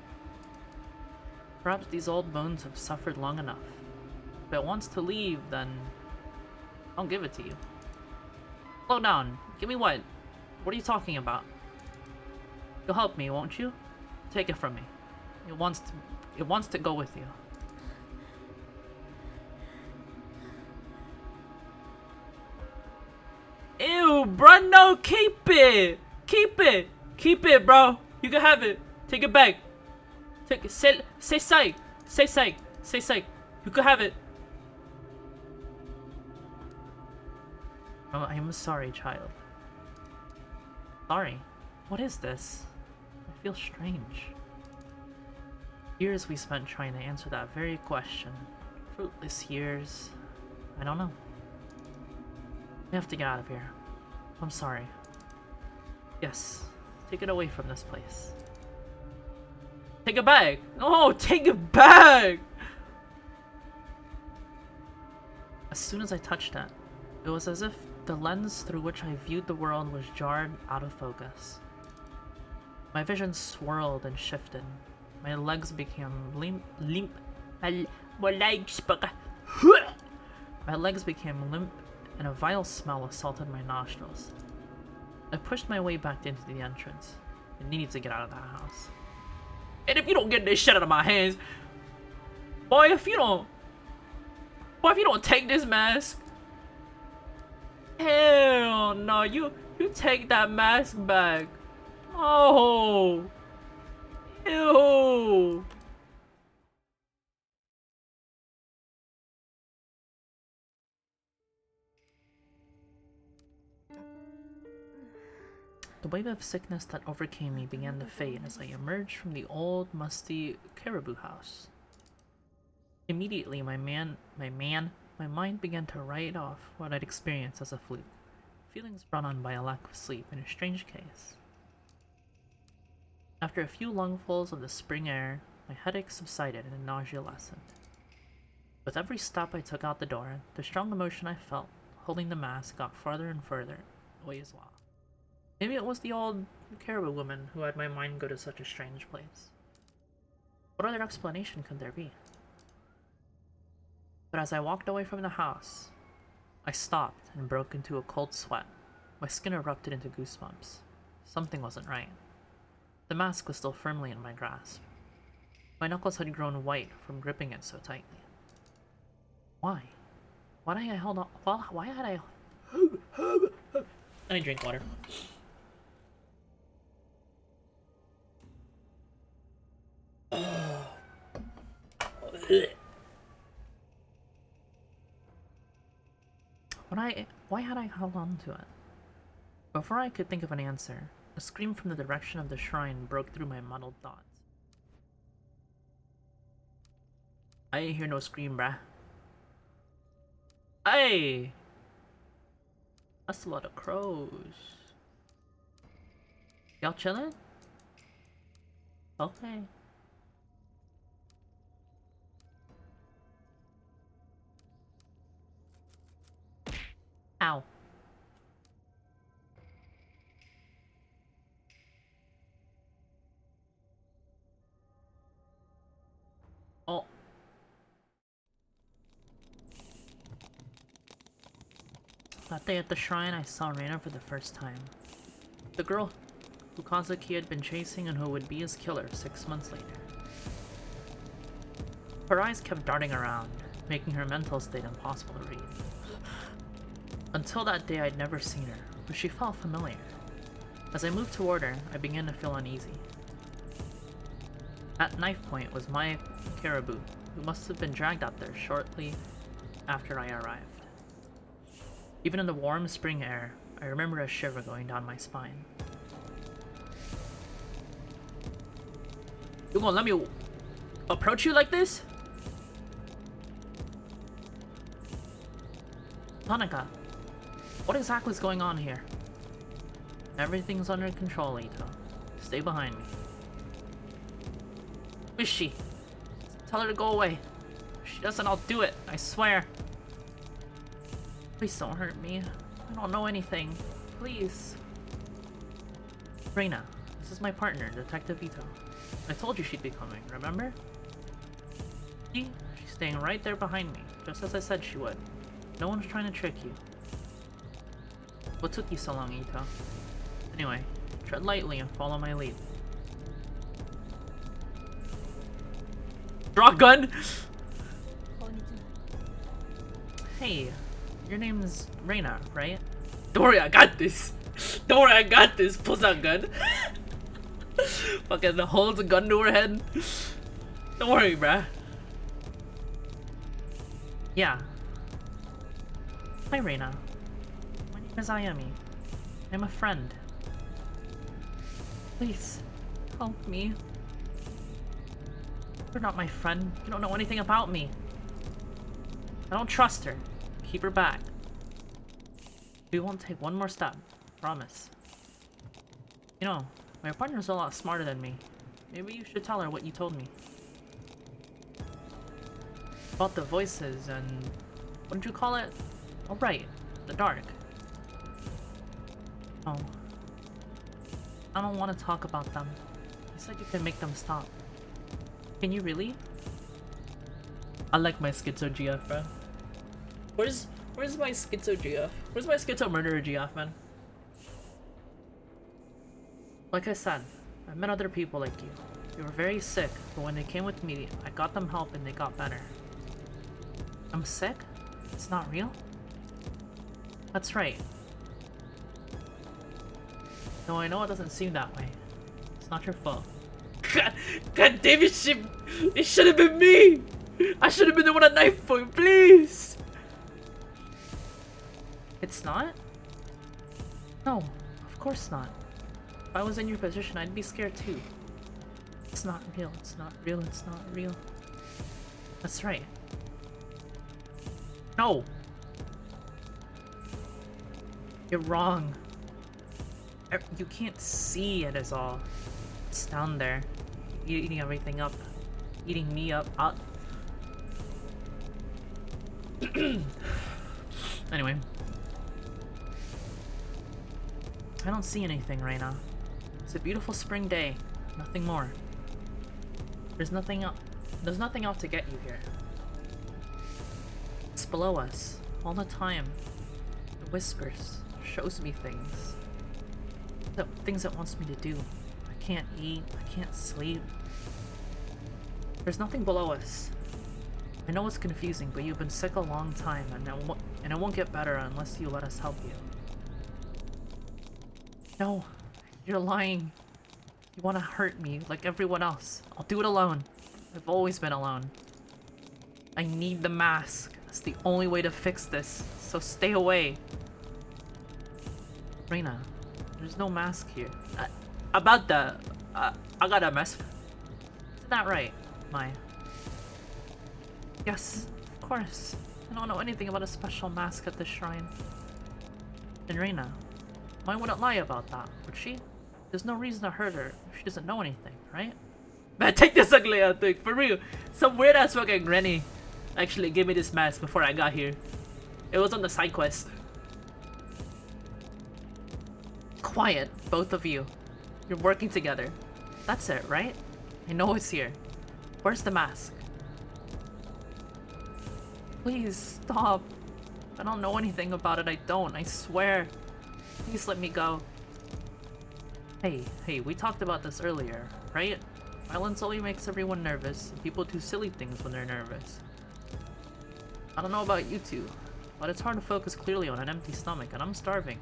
Perhaps these old bones have suffered long enough. If it wants to leave, then I'll give it to you. Slow down. Give me what? What are you talking about? You'll help me, won't you? Take it from me. It wants to go with you. Ew! No, bro, no, keep it! Keep it! Keep it, bro! You can have it. Take it back. Take it. Say psych. Say psych. Say psych. You can have it. Oh, I'm sorry, child. Sorry. What is this? I feel strange. Years we spent trying to answer that very question. Fruitless years. I don't know. We have to get out of here. I'm sorry. Yes. Take it away from this place. Take it back! No, take it back! As soon as I touched it, it was as if the lens through which I viewed the world was jarred out of focus. My vision swirled and shifted. My legs became limp. My legs became limp, and a vile smell assaulted my nostrils. I pushed my way back into the entrance. I needed to get out of that house. And if you don't get this shit out of my hands, boy, if you don't take this mask, hell no, you take that mask back. Oh, ew. The wave of sickness that overcame me began to fade as I emerged from the old, musty caribou house. Immediately, my mind began to write off what I'd experienced as a fluke, feelings brought on by a lack of sleep in a strange case. After a few lungfuls of the spring air, my headache subsided and nausea lessened. With every step I took out the door, the strong emotion I felt holding the mask got farther and further away as well. Maybe it was the old caribou woman who had my mind go to such a strange place. What other explanation could there be? But as I walked away from the house, I stopped and broke into a cold sweat. My skin erupted into goosebumps. Something wasn't right. The mask was still firmly in my grasp. My knuckles had grown white from gripping it so tightly. Why? Why had I held on? Why had I... I drink water. Why had I held on to it? Before I could think of an answer, a scream from the direction of the shrine broke through my muddled thoughts. I ain't hear no scream, bruh. Hey! That's a lot of crows. Y'all chillin'? Okay. Ow. Oh. That day at the shrine, I saw Reina for the first time. The girl who Kazuki had been chasing and who would be his killer 6 months later. Her eyes kept darting around, making her mental state impossible to read. Until that day, I'd never seen her, but she felt familiar. As I moved toward her, I began to feel uneasy. At knife point was my caribou, who must have been dragged out there shortly after I arrived. Even in the warm spring air, I remember a shiver going down my spine. You gonna let me approach you like this? Tanaka, what exactly is going on here? Everything's under control, Ito. Stay behind me. Who is she? Tell her to go away. If she doesn't, I'll do it. I swear. Please don't hurt me. I don't know anything. Please. Reina, this is my partner, Detective Ito. I told you she'd be coming, remember? See? She's staying right there behind me, just as I said she would. No one's trying to trick you. What took you so long, Ito? Anyway, tread lightly and follow my lead. Draw gun! Hey, your name's Reina, right? Don't worry, I got this. Don't worry, I got this. Pulls out gun. Fucking holds a gun to her head. Don't worry, bruh. Yeah. Hi, Reina. My name is Ayami. I'm a friend. Please, help me. You're not my friend. You don't know anything about me. I don't trust her. Keep her back. We won't take one more step. Promise. You know, my partner's a lot smarter than me. Maybe you should tell her what you told me. About the voices and... what did you call it? Oh right, the dark. Oh. I don't want to talk about them. You said you can make them stop. Can you really? I like my schizo GF, bro. Where's my schizo GF? Where's my schizo murderer GF, man? Like I said, I met other people like you. They were very sick, but when they came with me, I got them help and they got better. I'm sick? It's not real? That's right. No, I know it doesn't seem that way. It's not your fault. God damn it, it should have been me! I should have been the one at knife point, please! It's not? No, of course not. If I was in your position, I'd be scared too. It's not real, it's not real, it's not real. That's right. No! You're wrong. You can't see it is all. It's down there. Eating everything up. Eating me up. Anyway. I don't see anything right now. It's a beautiful spring day. Nothing more. There's nothing out to get you here. It's below us. All the time. It whispers. Shows me things. Things it wants me to do. I can't eat. I can't sleep. There's nothing below us. I know it's confusing, but you've been sick a long time, and it won't get better unless you let us help you. No, you're lying. You want to hurt me like everyone else. I'll do it alone. I've always been alone. I need the mask. That's the only way to fix this, so stay away. Reina, there's no mask here. I got a mask. Isn't that right, Maya? Yes, of course. I don't know anything about a special mask at this shrine. And Reina, Maya wouldn't lie about that, would she? There's no reason to hurt her if she doesn't know anything, right? Man, take this ugly out thing, for real. Some weird ass fucking granny actually gave me this mask before I got here. It was on the side quest. Quiet, both of you. You're working together. That's it, right? I know it's here. Where's the mask? Please, stop. I don't know anything about it, I don't, I swear. Please let me go. Hey, we talked about this earlier, right? Violence only makes everyone nervous, and people do silly things when they're nervous. I don't know about you two, but it's hard to focus clearly on an empty stomach, and I'm starving.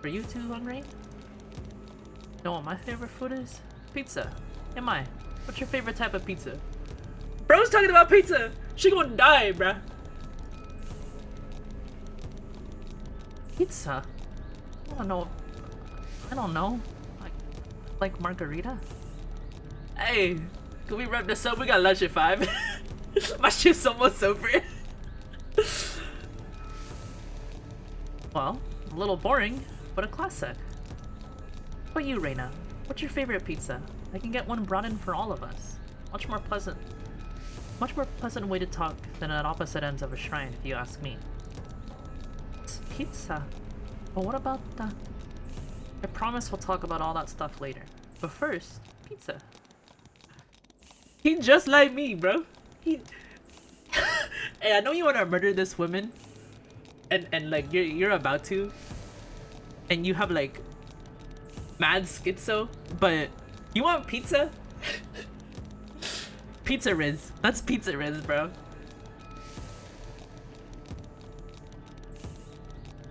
Are you two hungry? You know what my favorite food is? Pizza. Am I? What's your favorite type of pizza? Bro's talking about pizza! She gonna die, bruh. Pizza? I don't know. Like margarita? Hey, can we wrap this up? We got lunch at 5. My shift's almost over. Well, a little boring, but a classic. What about you, Reina? What's your favorite pizza? I can get one brought in for all of us. Much more pleasant way to talk than at opposite ends of a shrine, if you ask me. It's pizza. But what about the... I promise we'll talk about all that stuff later. But first, pizza. He just like me, bro. Hey, I know you wanna murder this woman, and like you're about to, and you have like mad schizo, but you want pizza? Pizza Riz. That's Pizza Riz, bro.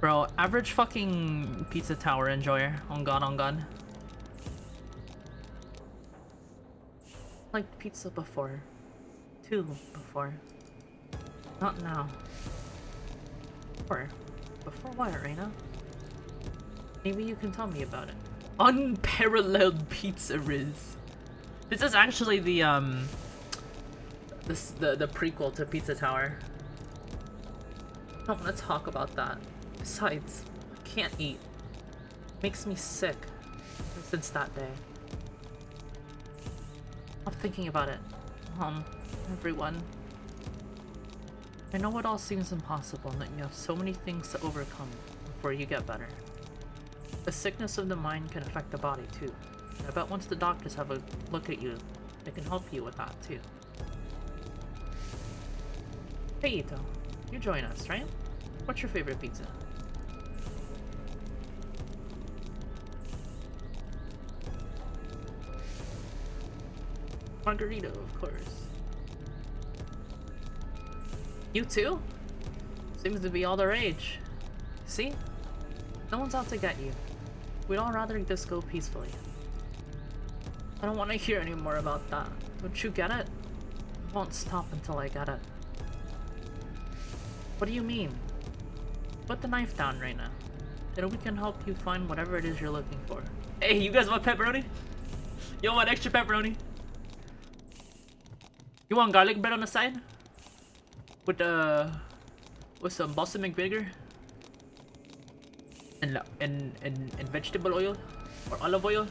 Bro, average fucking pizza tower enjoyer. On God, on God. Liked pizza before. Two before. Not now. Before what, Reina? Maybe you can tell me about it. Unparalleled pizza Riz. This is actually the the prequel to Pizza Tower. I don't want to talk about that. Besides, I can't eat. Makes me sick since that day. I'm thinking about it. Everyone. I know it all seems impossible and that you have so many things to overcome before you get better. The sickness of the mind can affect the body too. I bet once the doctors have a look at you, they can help you with that too. Hey Ito, you join us, right? What's your favorite pizza? Margarita, of course. You too? Seems to be all the rage. See? No one's out to get you. We'd all rather just go peacefully. I don't want to hear any more about that. Don't you get it? I won't stop until I get it. What do you mean? Put the knife down, Reina. Then we can help you find whatever it is you're looking for. Hey, you guys want pepperoni? You want extra pepperoni? You want garlic bread on the side? With some balsamic vinegar? And vegetable oil? Or olive oil?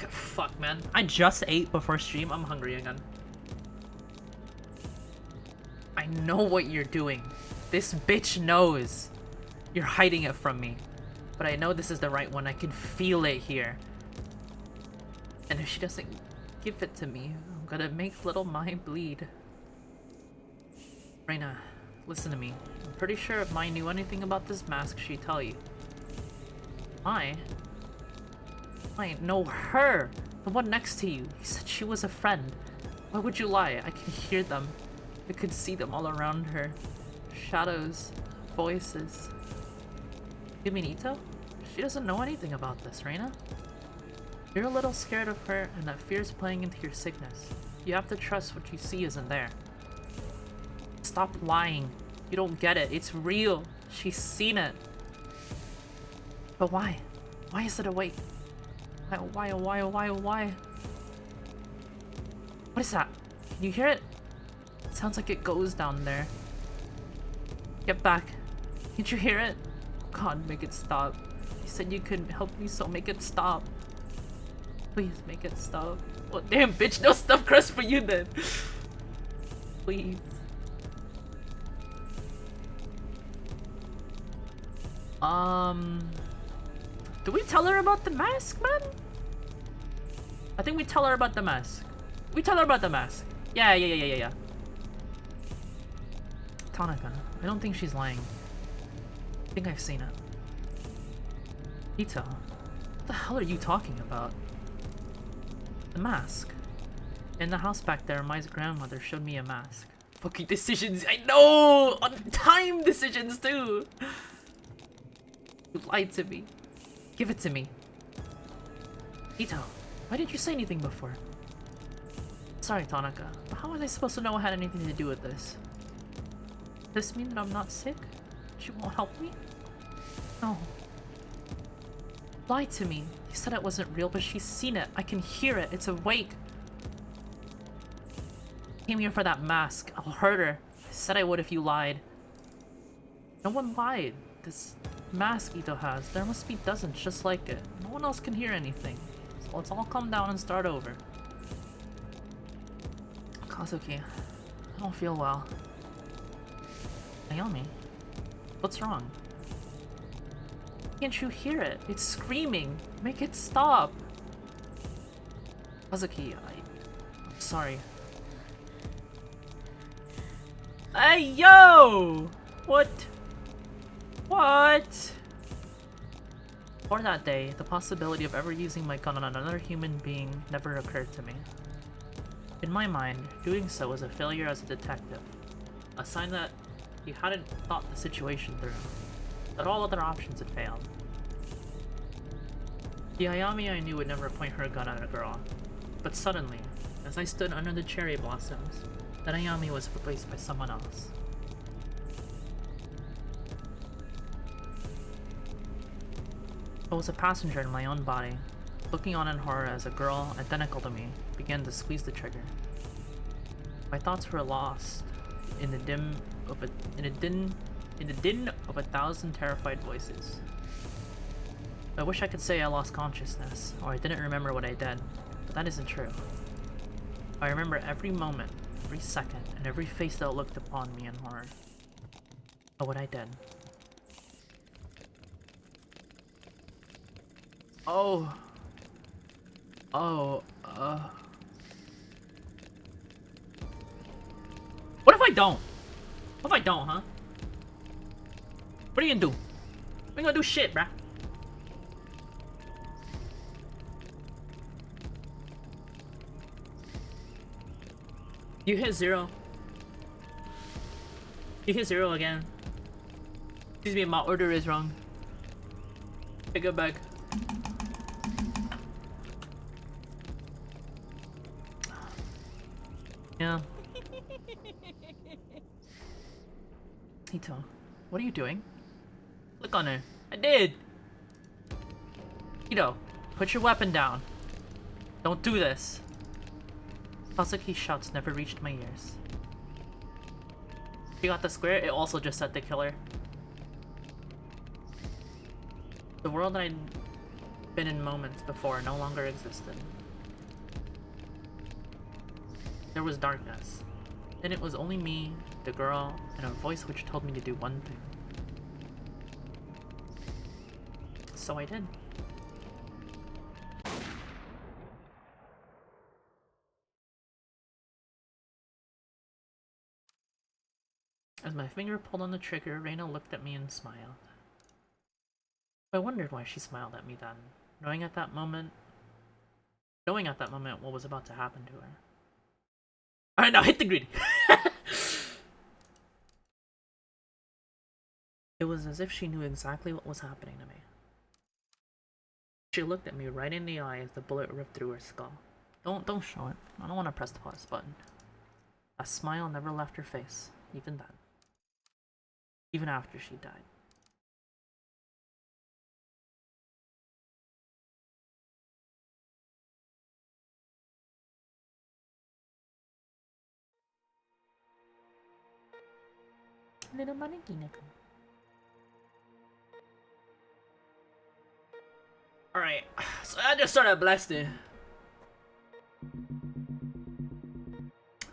Fuck, man. I just ate before stream. I'm hungry again. I know what you're doing. This bitch knows. You're hiding it from me. But I know this is the right one. I can feel it here. And if she doesn't give it to me, I'm gonna make little Mai bleed. Reina, listen to me. I'm pretty sure if Mai knew anything about this mask, she'd tell you. Mai? Mai, no, her! The one next to you. He said she was a friend. Why would you lie? I can hear them. I could see them all around her. Shadows. Voices. You mean Ito? She doesn't know anything about this, Reina. You're a little scared of her, and that fear's playing into your sickness. You have to trust what you see isn't there. Stop lying. You don't get it. It's real. She's seen it. But why? Why is it awake? Why? What is that? Can you hear it? It sounds like it goes down there. Get back. Can't you hear it? God, make it stop. You said you could help me, so make it stop. Please make it stop. Oh, damn, bitch, no stuffed crust for you then. Please. Do we tell her about the mask, man? I think we tell her about the mask. We tell her about the mask. Yeah. Tanaka, I don't think she's lying. I think I've seen it. Ito, what the hell are you talking about? The mask. In the house back there, Mai's grandmother showed me a mask. Fucking decisions, I know! On time decisions too! You lied to me. Give it to me. Ito, why didn't you say anything before? Sorry, Tanaka, but how was I supposed to know it had anything to do with this? Does this mean that I'm not sick? She won't help me? No. Lied to me. You said it wasn't real, but she's seen it. I can hear it. It's awake. Came here for that mask. I'll hurt her. I said I would if you lied. No one lied. This mask Ito has, there must be dozens just like it. No one else can hear anything. So let's all calm down and start over. Kazuki, I don't feel well. Naomi, what's wrong? Can't you hear it? It's screaming. Make it stop. Kazuki, I'm sorry. Hey, yo! What? What? Before that day, the possibility of ever using my gun on another human being never occurred to me. In my mind, doing so was a failure as a detective. A sign that he hadn't thought the situation through, that all other options had failed. The Ayami I knew would never point her gun at a girl, but suddenly, as I stood under the cherry blossoms, that Ayami was replaced by someone else. I was a passenger in my own body, looking on in horror as a girl identical to me began to squeeze the trigger. My thoughts were lost in the din of a thousand terrified voices. I wish I could say I lost consciousness, or I didn't remember what I did, but that isn't true. I remember every moment, every second, and every face that looked upon me in horror. Of what I did. What if I don't? What if I don't, huh? What are you gonna do? We ain't gonna do shit, bruh. You hit 0. You hit 0 again. Excuse me, my order is wrong. Take it back. Yeah. Hito, what are you doing? Click on her. I did! Hito, put your weapon down. Don't do this. Kazuki's shouts never reached my ears. You got the square? It also just said the killer. The world I'd been in moments before no longer existed. There was darkness, and it was only me, the girl, and a voice which told me to do one thing. So I did. As my finger pulled on the trigger, Reina looked at me and smiled. I wondered why she smiled at me then, knowing at that moment what was about to happen to her. Alright, now hit the grid! It was as if she knew exactly what was happening to me. She looked at me right in the eye as the bullet ripped through her skull. Don't show it. I don't want to press the pause button. A smile never left her face, even then. Even after she died. Little mannequin. Alright, so I just started blasting.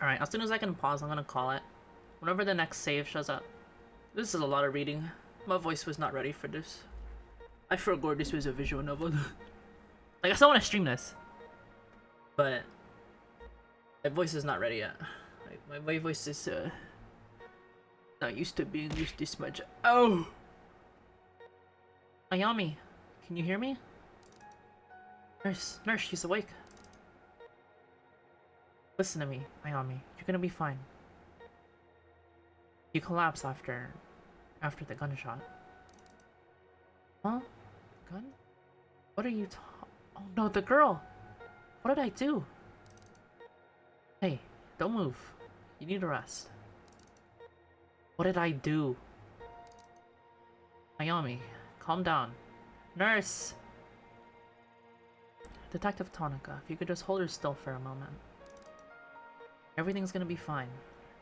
Alright, as soon as I can pause, I'm gonna call it. Whenever the next save shows up. This is a lot of reading. My voice was not ready for this. I forgot this was a visual novel. Like, I still want to stream this. But my voice is not ready yet. Like, my voice is not used to being used this much. Oh! Ayami, can you hear me? Nurse, she's awake. Listen to me, Ayami. You're gonna be fine. You collapsed after the gunshot. Huh? Gun? What are you Oh no, the girl! What did I do? Hey, don't move. You need a rest. What did I do? Ayami, calm down. Nurse! Detective Tanaka, if you could just hold her still for a moment. Everything's gonna be fine.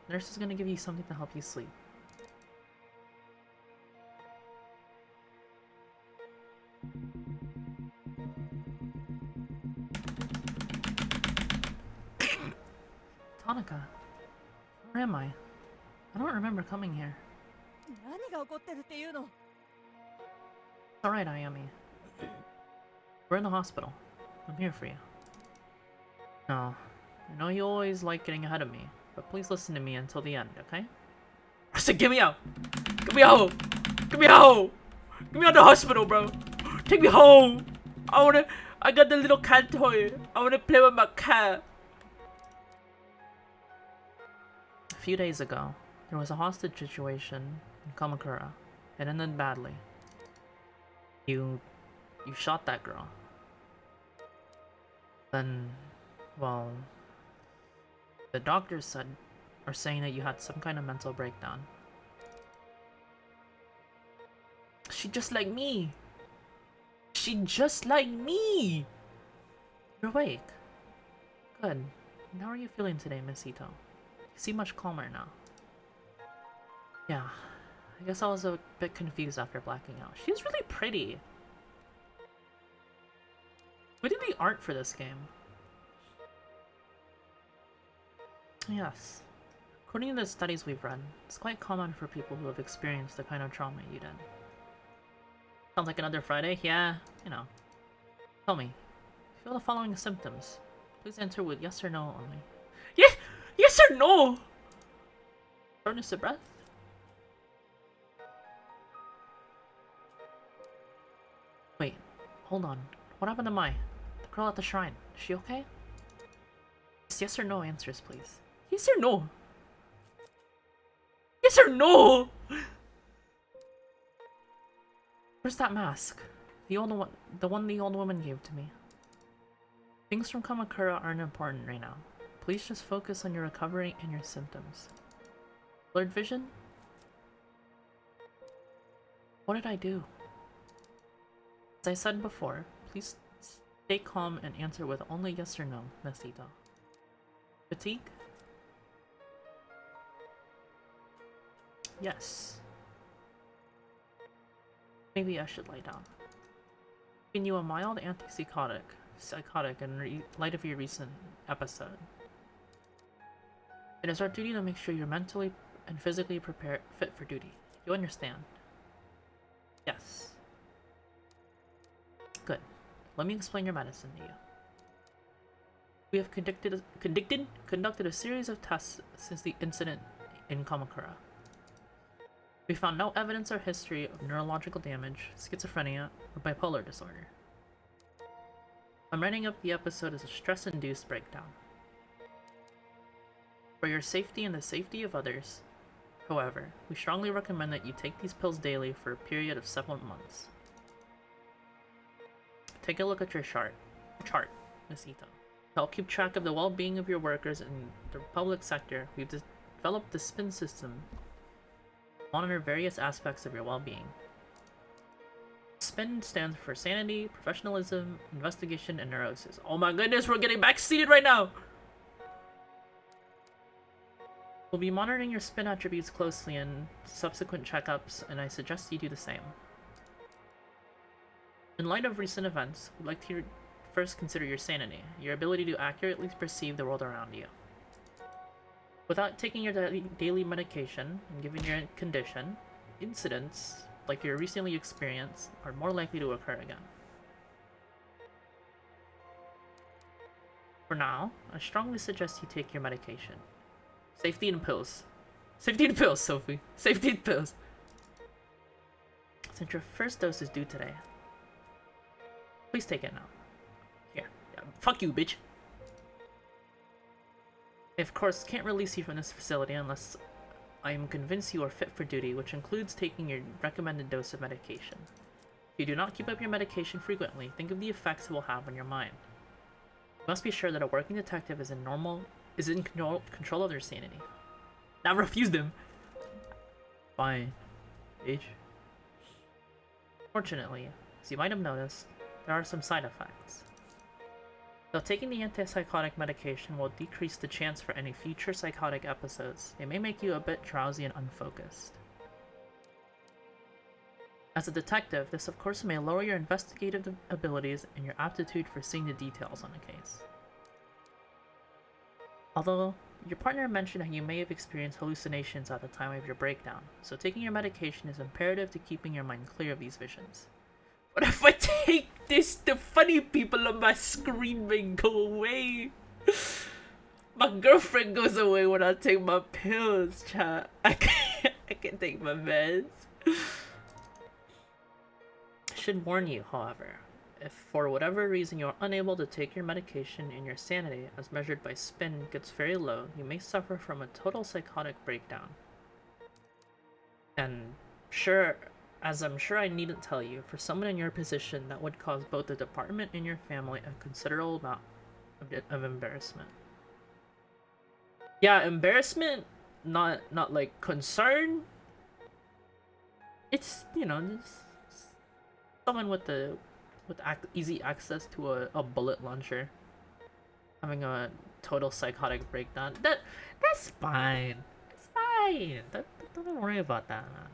Nurse is gonna give you something to help you sleep. Tanaka, where am I? I don't remember coming here. Alright, Ayami. We're in the hospital. I'm here for you. No, I know you always like getting ahead of me, but please listen to me until the end, okay? I said, get me out! Get me out! Get me out! Get me out of the hospital, bro! Take me home! I got the little cat toy! I wanna play with my cat! A few days ago, There was a hostage situation in Kamakura. It ended badly. You shot that girl. Then, well, the doctors are saying that you had some kind of mental breakdown. She just like me. She just like me. You're awake. Good. How are you feeling today, Miss Ito? You seem much calmer now. Yeah, I guess I was a bit confused after blacking out. She's really pretty. Who did the art for this game? Yes. According to the studies we've run, it's quite common for people who have experienced the kind of trauma you did. Sounds like another Friday? Yeah, you know. Tell me, feel the following symptoms. Please answer with yes or no only. Yeah! Yes or no! Shortness of breath? Wait, hold on. What happened to Mai? The girl at the shrine. Is she okay? Just yes or no answers, please. Yes or no? Yes or no? Where's that mask? The old one, the old woman gave to me. Things from Kamakura aren't important right now. Please just focus on your recovery and your symptoms. Blurred vision? What did I do? As I said before, please stay calm and answer with only yes or no, Miss Ito. Fatigue? Yes. Maybe I should lie down. Giving you a mild psychotic in light of your recent episode. It is our duty to make sure you're mentally and physically fit for duty. You understand? Yes. Good. Let me explain your medicine to you. We have conducted a series of tests since the incident in Kamakura. We found no evidence or history of neurological damage, schizophrenia, or bipolar disorder. I'm writing up the episode as a stress-induced breakdown. For your safety and the safety of others, however, we strongly recommend that you take these pills daily for a period of 7 months. Take a look at your chart, Miss Ito. To help keep track of the well-being of your workers in the public sector, we've developed the SPIN system to monitor various aspects of your well-being. SPIN stands for Sanity, Professionalism, Investigation, and Neurosis. Oh my goodness, we're getting backseated right now! We'll be monitoring your SPIN attributes closely in subsequent checkups, and I suggest you do the same. In light of recent events, we'd like to first consider your sanity, your ability to accurately perceive the world around you. Without taking your daily medication and given your condition, incidents like your recently experienced are more likely to occur again. For now, I strongly suggest you take your medication. Safety in pills. Safety in pills, Sophie. Safety in pills. Since your first dose is due today, please take it now. Here. Yeah, fuck you, bitch. I, of course, can't release you from this facility unless I am convinced you are fit for duty, which includes taking your recommended dose of medication. If you do not keep up your medication frequently, think of the effects it will have on your mind. You must be sure that a working detective is in control of their sanity. Now refuse them! Fine, bitch. Fortunately, as you might have noticed, there are some side effects. Though taking the antipsychotic medication will decrease the chance for any future psychotic episodes, it may make you a bit drowsy and unfocused. As a detective, this of course may lower your investigative abilities and your aptitude for seeing the details on a case. Although, your partner mentioned how you may have experienced hallucinations at the time of your breakdown, so taking your medication is imperative to keeping your mind clear of these visions. What if I take this? The funny people on my screen may go away. My girlfriend goes away when I take my pills, chat. I can't take my meds. I should warn you, however, if for whatever reason you are unable to take your medication and your sanity, as measured by SPIN, gets very low, you may suffer from a total psychotic breakdown. And sure, as I'm sure I needn't tell you, for someone in your position, that would cause both the department and your family a considerable amount of embarrassment. Yeah, embarrassment, not like concern. It's, you know, just someone with easy access to a bullet launcher having a total psychotic breakdown. That's fine. It's fine. Don't worry about that, man.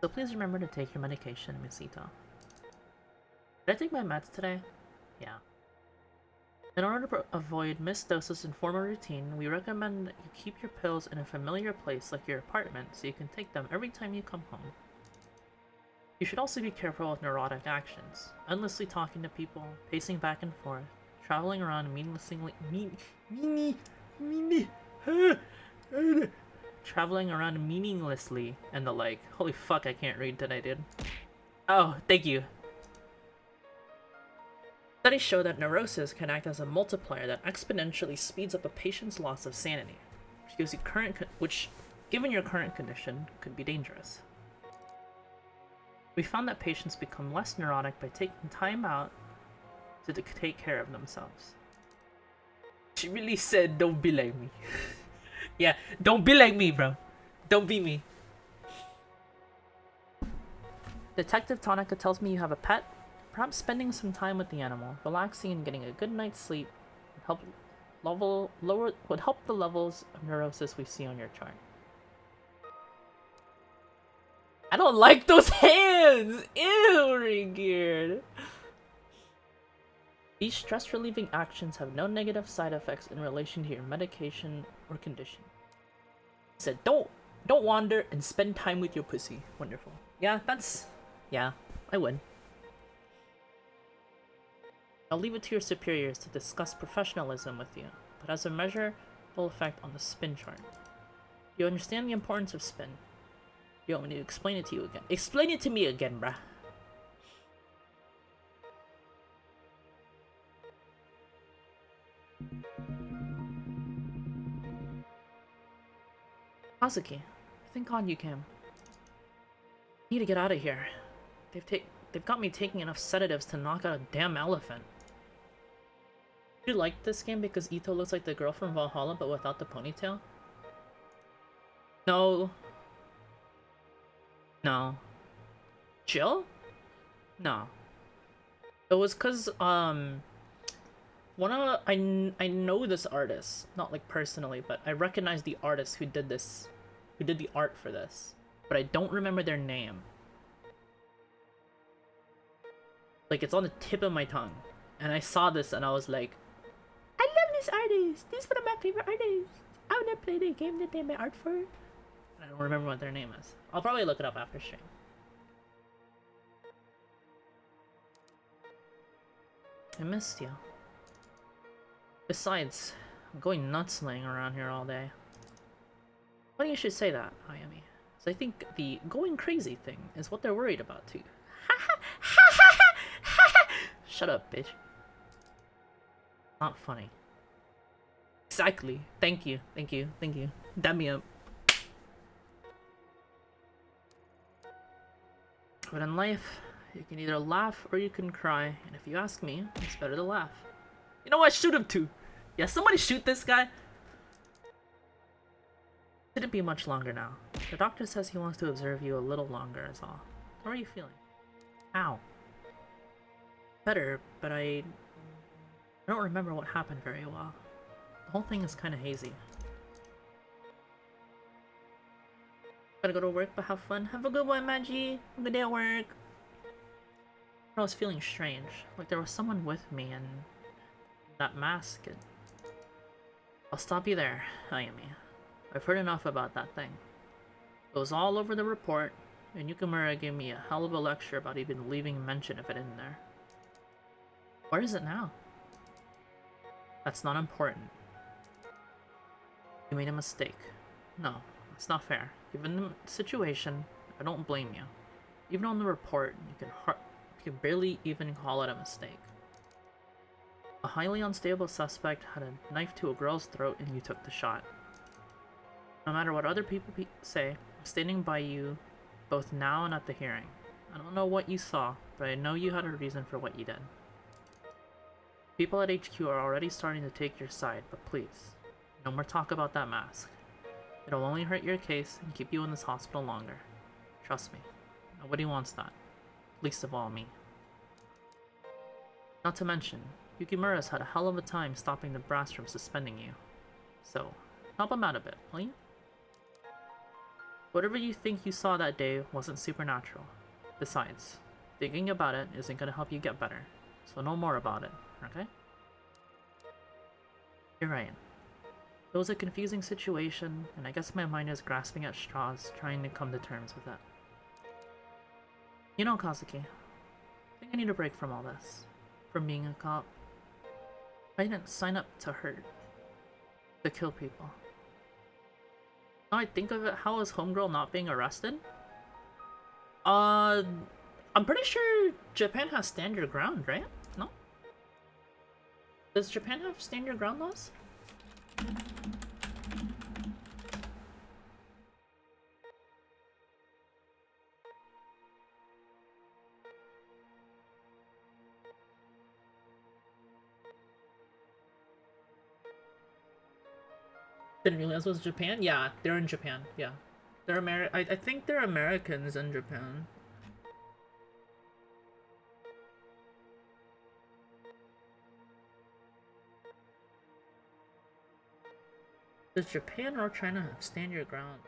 So please remember to take your medication, Miss Ito. Did I take my meds today? Yeah. In order to avoid missed doses and form a routine, we recommend that you keep your pills in a familiar place like your apartment so you can take them every time you come home. You should also be careful with neurotic actions, endlessly talking to people, pacing back and forth, traveling around traveling around meaninglessly, and the like. Holy fuck, I can't read today, dude. Oh, thank you. Studies show that neurosis can act as a multiplier that exponentially speeds up a patient's loss of sanity, which, given your current condition, could be dangerous. We found that patients become less neurotic by taking time out to take care of themselves. She really said, don't be like me. Yeah, don't be like me, bro. Don't be me. Detective Tanaka tells me you have a pet. Perhaps spending some time with the animal, relaxing and getting a good night's sleep would help the levels of neurosis we see on your chart. I don't like those hands! Ew, Ringgeared! These stress-relieving actions have no negative side effects in relation to your medication or condition. He said, don't wander and spend time with your pussy. Wonderful. Yeah, I would. I'll leave it to your superiors to discuss professionalism with you, but as a measurable effect on the spin chart. You understand the importance of spin. You want me to explain it to you again? Explain it to me again, bruh. Kazuki, thank God you came. I need to get out of here. They've got me taking enough sedatives to knock out a damn elephant. You like this game because Ito looks like the girl from Valhalla but without the ponytail? No. No. Jill? No. It was cause I know this artist, not like personally, but I recognize the artist who did the art for this, but I don't remember their name. Like, it's on the tip of my tongue, and I saw this and I was like, I love this artist. This is one of my favorite artists. I wanna play the game that they made art for. I don't remember what their name is. I'll probably look it up after stream. I missed you. Besides, I'm going nuts laying around here all day. Funny you should say that, Ayami. So I think the going crazy thing is what they're worried about too. Shut up, bitch. Not funny. Exactly. Thank you. Dab me up. But in life, you can either laugh or you can cry, and if you ask me, it's better to laugh. You know what? Shoot him too. Yeah, somebody shoot this guy. Shouldn't be much longer now. The doctor says he wants to observe you a little longer is all. How are you feeling? Ow. Better, but I don't remember what happened very well. The whole thing is kind of hazy. Gotta go to work, but have fun. Have a good one, Magi. Have a good day at work. I was feeling strange, like there was someone with me, and that mask. I'll stop you there, Ayami. I've heard enough about that thing. It was all over the report, and Yukimura gave me a hell of a lecture about even leaving mention of it in there. Where is it now? That's not important. You made a mistake. No, that's not fair. Given the situation, I don't blame you. Even on the report, you can barely even call it a mistake. A highly unstable suspect had a knife to a girl's throat and you took the shot. No matter what other people say, I'm standing by you both now and at the hearing. I don't know what you saw, but I know you had a reason for what you did. People at HQ are already starting to take your side, but please, no more talk about that mask. It'll only hurt your case and keep you in this hospital longer. Trust me, nobody wants that. Least of all me. Not to mention, Yukimura's had a hell of a time stopping the brass from suspending you. So, help him out a bit, will you? Whatever you think you saw that day wasn't supernatural. Besides, thinking about it isn't gonna help you get better, so no more about it, okay? You're right. It was a confusing situation, and I guess my mind is grasping at straws, trying to come to terms with it. You know, Kazuki, I think I need a break from all this. From being a cop. I didn't sign up to hurt. To kill people. Now I think of it, how is Homegirl not being arrested? I'm pretty sure Japan has stand your ground, right? No? Does Japan have stand your ground laws? Didn't realize it was Japan? Yeah, they're in Japan. Yeah. They're I think they're Americans in Japan. Does Japan or China have stand your ground?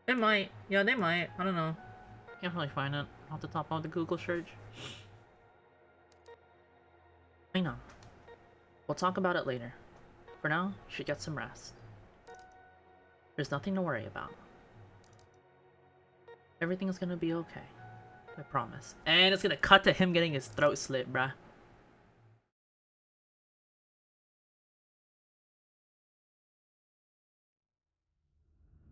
They might. Yeah, they might. I don't know. Can't really find it off the top of the Google search. I know. We'll talk about it later. For now, you should get some rest. There's nothing to worry about. Everything's gonna be okay. I promise. And it's gonna cut to him getting his throat slit, bruh.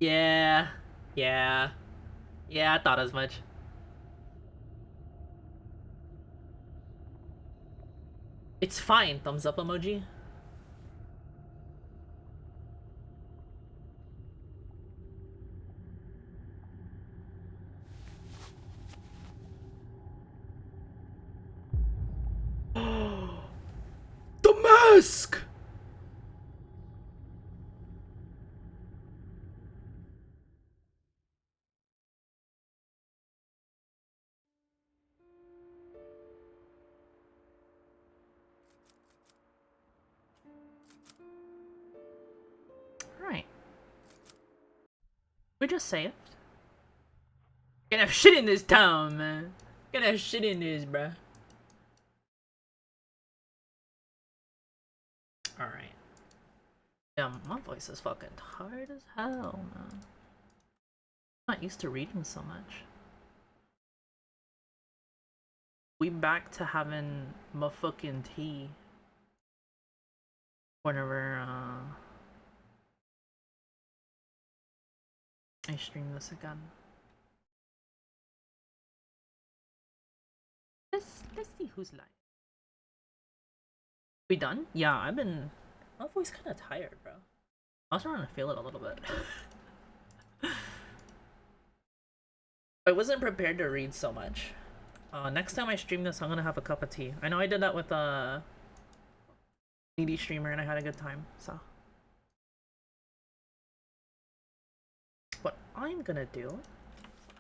Yeah. Yeah. Yeah, I thought as much. It's fine, thumbs up emoji. The mask! Right. We just saved. Gonna have shit in this town, man. Gonna have shit in this, bruh. Alright. Yeah, my voice is fucking tired as hell, man. I'm not used to reading so much. We back to having my fucking tea. Whenever, I stream this again. Let's see who's live. We done? Yeah, my voice kinda tired, bro. I was trying to feel it a little bit. I wasn't prepared to read so much. Next time I stream this, I'm gonna have a cup of tea. I know I did that with a needy streamer and I had a good time, so. What I'm gonna do,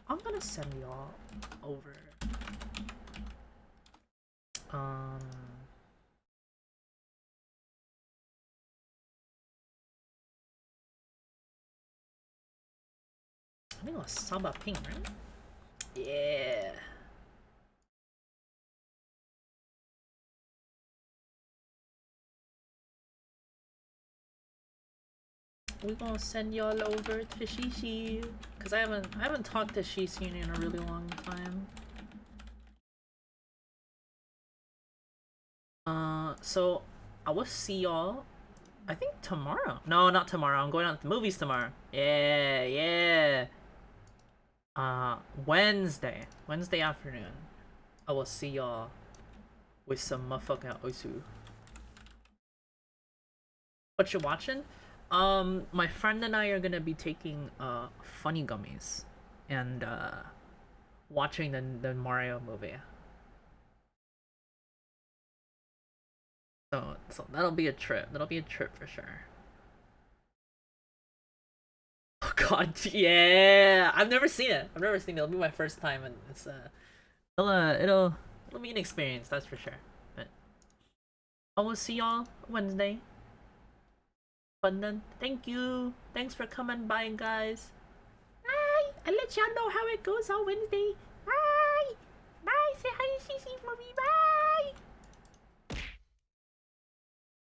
I'm gonna send y'all over. I think it was Saba Ping, right? Yeah. We gonna send y'all over to Shishi, cause I haven't talked to Shishi in a really long time. So I will see y'all. I think tomorrow. No, not tomorrow. I'm going out to the movies tomorrow. Yeah, yeah. Wednesday afternoon, I will see y'all with some motherfucking osu. What you watching? My friend and I are gonna be taking funny gummies and watching the Mario movie. So that'll be a trip. That'll be a trip for sure. Oh god, yeah. I've never seen it. I've never seen it. It'll be my first time, and it's it'll be an experience. That's for sure. But I will see y'all Wednesday. But then, thank you. Thanks for coming by, guys. Bye. I'll let y'all know how it goes on Wednesday.